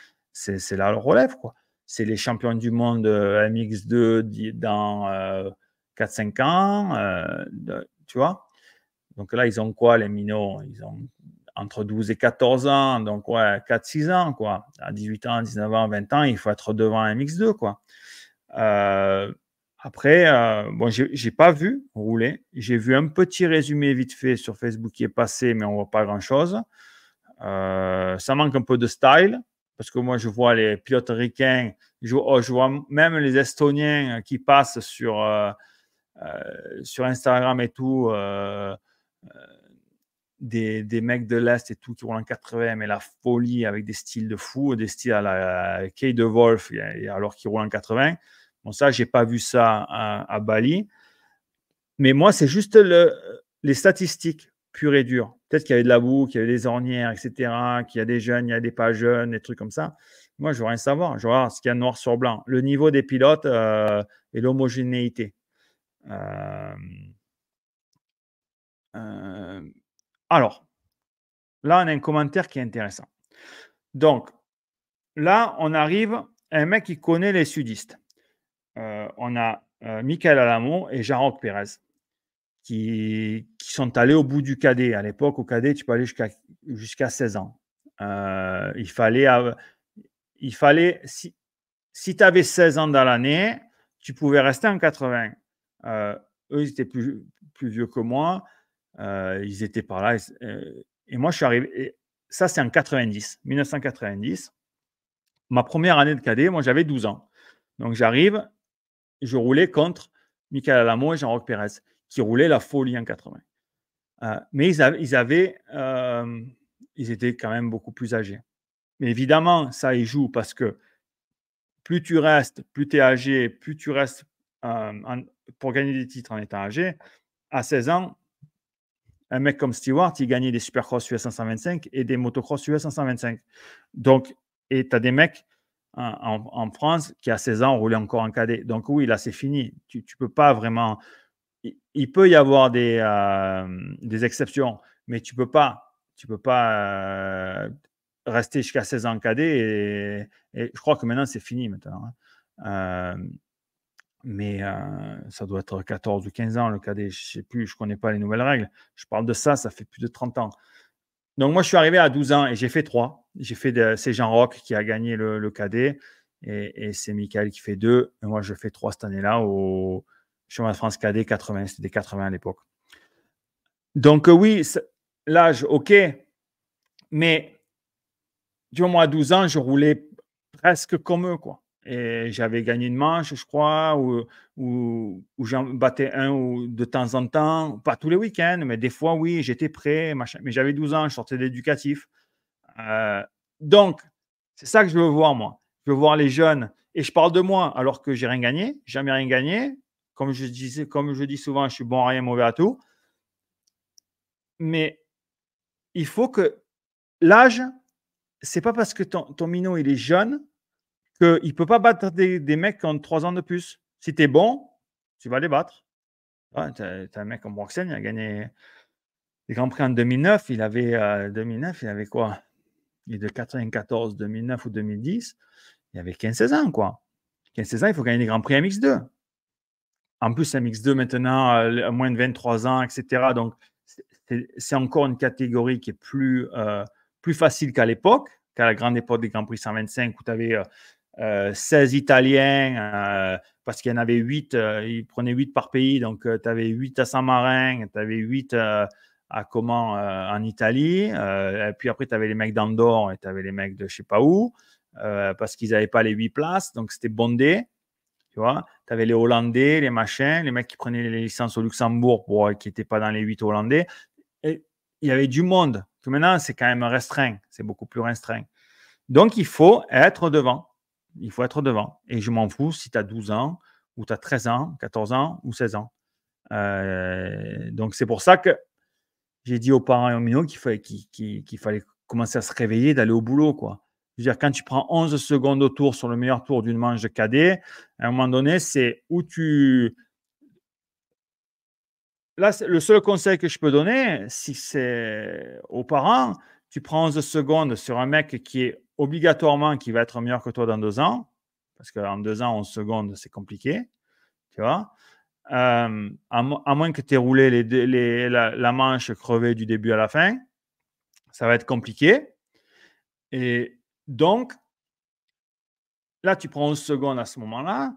la relève, quoi. C'est les champions du monde MX2 dans 4-5 ans, tu vois. Donc là, ils ont quoi, les minots? Ils ont entre 12 et 14 ans, donc ouais, 4-6 ans, quoi. À 18 ans, 19 ans, 20 ans, il faut être devant un MX2, quoi. Après, bon, j'ai pas vu rouler. J'ai vu un petit résumé vite fait sur Facebook qui est passé, mais on voit pas grand-chose. Ça manque un peu de style, parce que moi, je vois les pilotes ricains, je vois même les Estoniens qui passent sur Instagram et tout, des mecs de l'Est et tout qui roulent en 80, mais la folie avec des styles de fou, des styles à la Kay de Wolf, alors qu'ils roulent en 80. Bon, ça, j'ai pas vu ça à Bali. Mais moi, c'est juste les statistiques pures et dures. Peut-être qu'il y avait de la boue, qu'il y avait des ornières, etc., qu'il y a des jeunes, il y a des pas jeunes, des trucs comme ça. Moi, je veux rien savoir. Je veux voir ce qu'il y a noir sur blanc. Le niveau des pilotes et l'homogénéité. Alors, là, on a un commentaire qui est intéressant. Donc, là, on arrive à un mec qui connaît les sudistes. On a Michael Alamo et Jean-Roch Pérez qui sont allés au bout du cadet. À l'époque, au cadet, tu peux aller jusqu'à 16 ans. Il fallait si tu avais 16 ans dans l'année, tu pouvais rester en 80. Eux, ils étaient plus vieux que moi. Ils étaient par là. Et moi, je suis arrivé. Et ça, c'est en 1990. Ma première année de cadet, moi, j'avais 12 ans. Donc, j'arrive, je roulais contre Michael Alamo et Jean-Roch Pérez, qui roulaient la folie en 80. Mais ils étaient quand même beaucoup plus âgés. Mais évidemment, ça y joue parce que plus tu restes, plus tu es âgé, plus tu restes pour gagner des titres en étant âgé. À 16 ans, un mec comme Stewart, il gagnait des Supercross US 525 et des motocross US 525. Donc, et tu as des mecs en France qui, à 16 ans, roulaient encore en cadet. Donc, oui, là, c'est fini. Tu peux pas vraiment. Il peut y avoir des exceptions, mais tu peux pas rester jusqu'à 16 ans en cadet. Et je crois que maintenant, c'est fini maintenant. Mais ça doit être 14 ou 15 ans le cadet. Je ne sais plus, je ne connais pas les nouvelles règles. Je parle de ça, ça fait plus de 30 ans. Donc, moi, je suis arrivé à 12 ans et j'ai fait 3. C'est Jean-Roch qui a gagné le cadet et c'est Michael qui fait 2. Et moi, je fais 3 cette année-là au championnat de France cadet 80. C'était des 80 à l'époque. Donc, oui, l'âge, OK. Mais, tu vois, moi, à 12 ans, je roulais presque comme eux, quoi. Et j'avais gagné une manche, je crois, ou j'en battais un ou de temps en temps, pas tous les week-ends, mais des fois, oui, j'étais prêt, machin. Mais j'avais 12 ans, je sortais d'éducatif. Donc, c'est ça que je veux voir, moi. Je veux voir les jeunes. Et je parle de moi, alors que j'ai rien gagné, jamais rien gagné. Comme je dis souvent, je suis bon à rien, mauvais à tout. Mais il faut que l'âge, c'est pas parce que ton minot il est jeune qu'il ne peut pas battre des mecs qui ont 3 ans de plus. Si tu es bon, tu vas les battre. Ouais, tu as un mec comme Broxen, il a gagné les Grands Prix en 2009. Il avait quoi? Il est de 94, 2009 ou 2010. Il avait 15-16 ans, quoi. 15-16 ans, il faut gagner des Grands Prix MX2. En plus, MX2 maintenant, à moins de 23 ans, etc. Donc, c'est encore une catégorie qui est plus facile qu'à l'époque, qu'à la grande époque des Grands Prix 125, où tu avais 16 Italiens, parce qu'il y en avait 8, ils prenaient 8 par pays, donc tu avais 8 à Saint-Marin, tu avais 8 en Italie, et puis après tu avais les mecs d'Andorre et tu avais les mecs de je ne sais pas où, parce qu'ils n'avaient pas les 8 places, donc c'était bondé. Tu vois, tu avais les Hollandais, les machins, les mecs qui prenaient les licences au Luxembourg qui n'étaient pas dans les 8 Hollandais. Et il y avait du monde. Que maintenant, c'est quand même restreint. C'est beaucoup plus restreint. Donc, il faut être devant. Il faut être devant. Et je m'en fous si tu as 12 ans, ou tu as 13 ans, 14 ans, ou 16 ans. Donc, c'est pour ça que j'ai dit aux parents et aux minots qu'il fallait commencer à se réveiller, d'aller au boulot, quoi. Je veux dire, quand tu prends 11 secondes au tour sur le meilleur tour d'une manche de cadet, à un moment donné, c'est où tu. Là, le seul conseil que je peux donner, si c'est aux parents, tu prends 11 secondes sur un mec qui est obligatoirement qui va être meilleur que toi dans 2 ans, parce qu'en 2 ans, 11 secondes, c'est compliqué, tu vois. À moins que tu aies roulé la manche crevée du début à la fin, ça va être compliqué. Et donc, là, tu prends 11 secondes à ce moment-là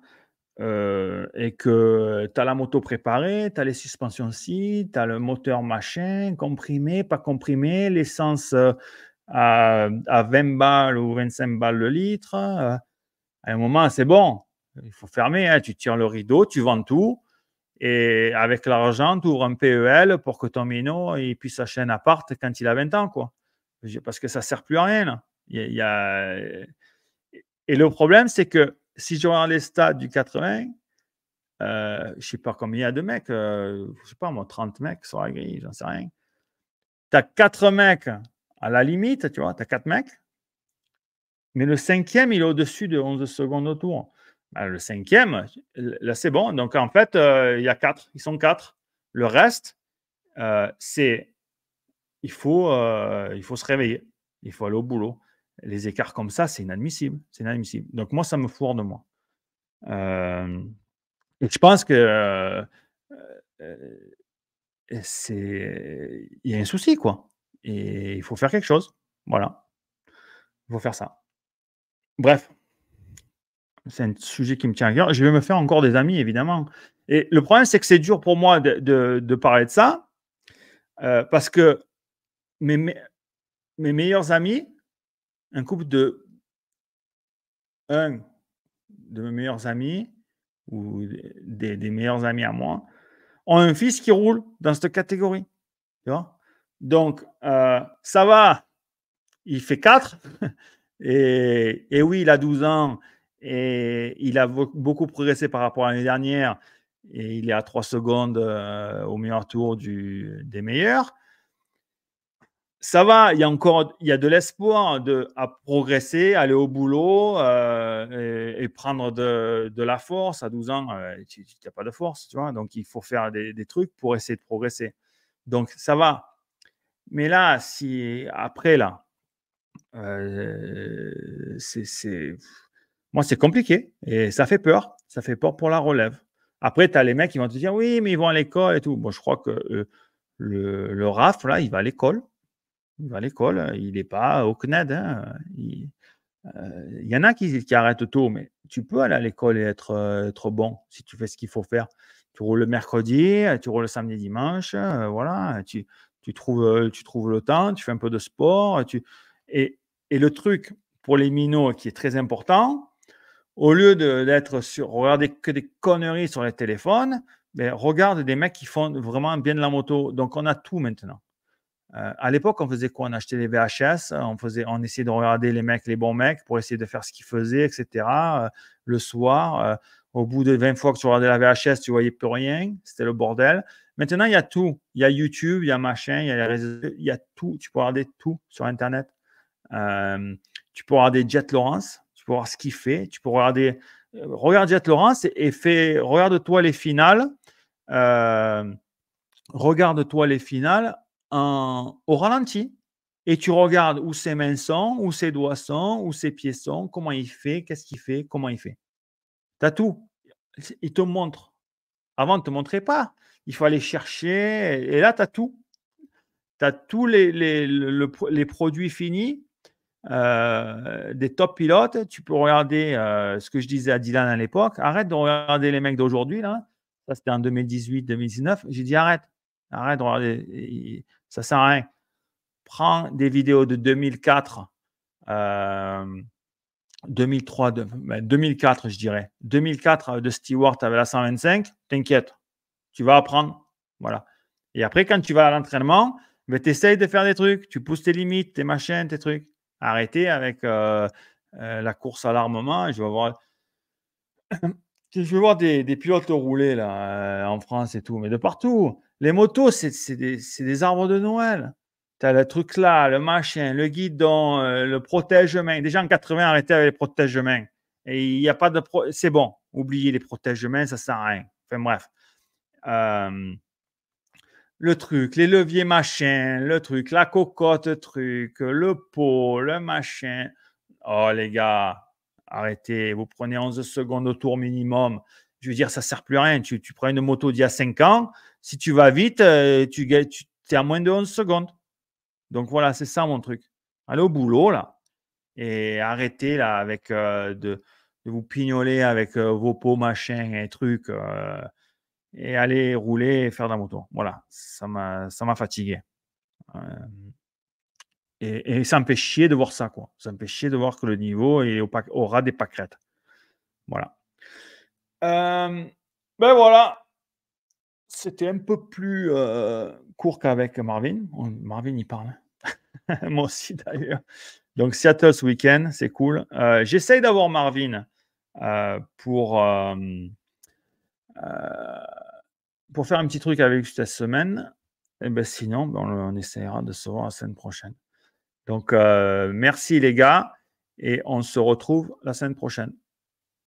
et que tu as la moto préparée, tu as les suspensions ci, tu as le moteur machin, comprimé, pas comprimé, l'essence à 20 balles ou 25 balles le litre. À un moment, c'est bon. Il faut fermer. Hein, tu tires le rideau, tu vends tout Et avec l'argent, tu ouvres un PEL pour que ton minot il puisse acheter un appart quand il a 20 ans, quoi. Parce que ça ne sert plus à rien, là. Et le problème, c'est que si je regarde les stats du 80, je ne sais pas combien il y a de mecs, je ne sais pas moi, 30 mecs sur la grille, j'en sais rien. Tu as 4 mecs à la limite, tu vois, tu as 4 mecs, mais le cinquième, il est au-dessus de 11 secondes au tour. Ben, le cinquième, là, c'est bon. Donc, en fait, il y a 4. Ils sont 4. Le reste, c'est il faut se réveiller. Il faut aller au boulot. Les écarts comme ça, c'est inadmissible. C'est inadmissible. Donc, moi, ça me fourre de moi. Et je pense que il y a un souci, quoi. Et il faut faire quelque chose. Voilà. Il faut faire ça. Bref, c'est un sujet qui me tient à cœur. Je vais me faire encore des amis, évidemment. Et le problème, c'est que c'est dur pour moi de parler de ça parce que mes, mes meilleurs amis, un couple un de mes meilleurs amis ou des meilleurs amis à moi, ont un fils qui roule dans cette catégorie. Tu vois. Donc, ça va, il fait 4. Et oui, il a 12 ans et il a beaucoup progressé par rapport à l'année dernière. Et il est à 3 secondes au meilleur tour des meilleurs. Ça va, il y a de l'espoir à progresser, aller au boulot et prendre de la force. À 12 ans, tu n'as pas de force, tu vois. Donc, il faut faire des trucs pour essayer de progresser. Donc, ça va. Mais là, si après, là, moi, c'est compliqué et ça fait peur. Ça fait peur pour la relève. Après, tu as les mecs qui vont te dire oui, mais ils vont à l'école et tout. Moi, je crois que le RAF, là, il va à l'école. Il va à l'école. Il n'est pas au CNED. Hein. Il y en a qui arrêtent tôt, mais tu peux aller à l'école et être bon si tu fais ce qu'il faut faire. Tu roules le mercredi, tu roules le samedi, dimanche. Voilà, tu trouves le temps, tu fais un peu de sport. Et, et le truc pour les minots qui est très important, au lieu d'être sur regarder que des conneries sur les téléphones, ben, regarde des mecs qui font vraiment bien de la moto. Donc, on a tout maintenant. À l'époque, on faisait quoi? On achetait les VHS, on essayait de regarder les mecs, les bons mecs, pour essayer de faire ce qu'ils faisaient, etc. Le soir, au bout de 20 fois que tu regardais la VHS, tu voyais plus rien. C'était le bordel. Maintenant, il y a tout. Il y a YouTube, il y a machin, il y a les réseaux, il y a tout. Tu peux regarder tout sur Internet. Tu peux regarder Jet Lawrence, tu peux voir ce qu'il fait. Tu peux regarde Jet Lawrence regarde-toi les finales. Regarde-toi les finales au ralenti et tu regardes où ses mains sont, où ses doigts sont, où ses pieds sont, comment il fait, qu'est-ce qu'il fait, comment il fait. Tu as tout. Il te montre. Avant, il ne te montrait pas. Il faut aller chercher et là, tu as tout. Tu as tous les produits finis des top pilotes. Tu peux regarder ce que je disais à Dylan à l'époque. Arrête de regarder les mecs d'aujourd'hui. Là. Ça, c'était en 2018-2019. J'ai dit arrête. Arrête de regarder. Ça ne sert à rien. Prends des vidéos de 2004, 2003, 2004, je dirais. 2004 de Stewart avec la 125. T'inquiète. Tu vas apprendre. Voilà. Et après, quand tu vas à l'entraînement, tu essayes de faire des trucs. Tu pousses tes limites, tes machins, tes trucs. Arrêtez avec la course à l'armement. Je vais voir des pilotes rouler là, en France et tout, mais de partout. Les motos, c'est des arbres de Noël. Tu as le truc là, le machin, le guidon, le protège-main. Déjà en 80, arrêtez avec les protège-mains. Et il n'y a pas de. C'est bon, oubliez les protège-mains, ça ne sert à rien. Enfin bref. Le truc, les leviers machin, le truc, la cocotte truc, le pot, le machin. Oh les gars, arrêtez, vous prenez 11 secondes au tour minimum. Je veux dire, ça ne sert plus à rien. Tu prends une moto d'il y a 5 ans, si tu vas vite, tu es à moins de 11 secondes. Donc voilà, c'est ça mon truc. Allez au boulot là et arrêtez là avec de vous pignoler avec vos pots machin et trucs et aller rouler et faire de la moto. Voilà, ça m'a fatigué. Euh, et ça me fait chier de voir ça, quoi. Ça me fait chier de voir que le niveau est au ras des pâquerettes. Voilà. Ben voilà. c'était un peu plus court qu'avec Marvin. Marvin, il parle. Moi aussi, d'ailleurs. Donc, Seattle ce week-end, c'est cool. J'essaye d'avoir Marvin pour faire un petit truc avec lui cette semaine. Et ben, sinon, on essaiera de se voir la semaine prochaine. Donc, merci les gars et on se retrouve la semaine prochaine.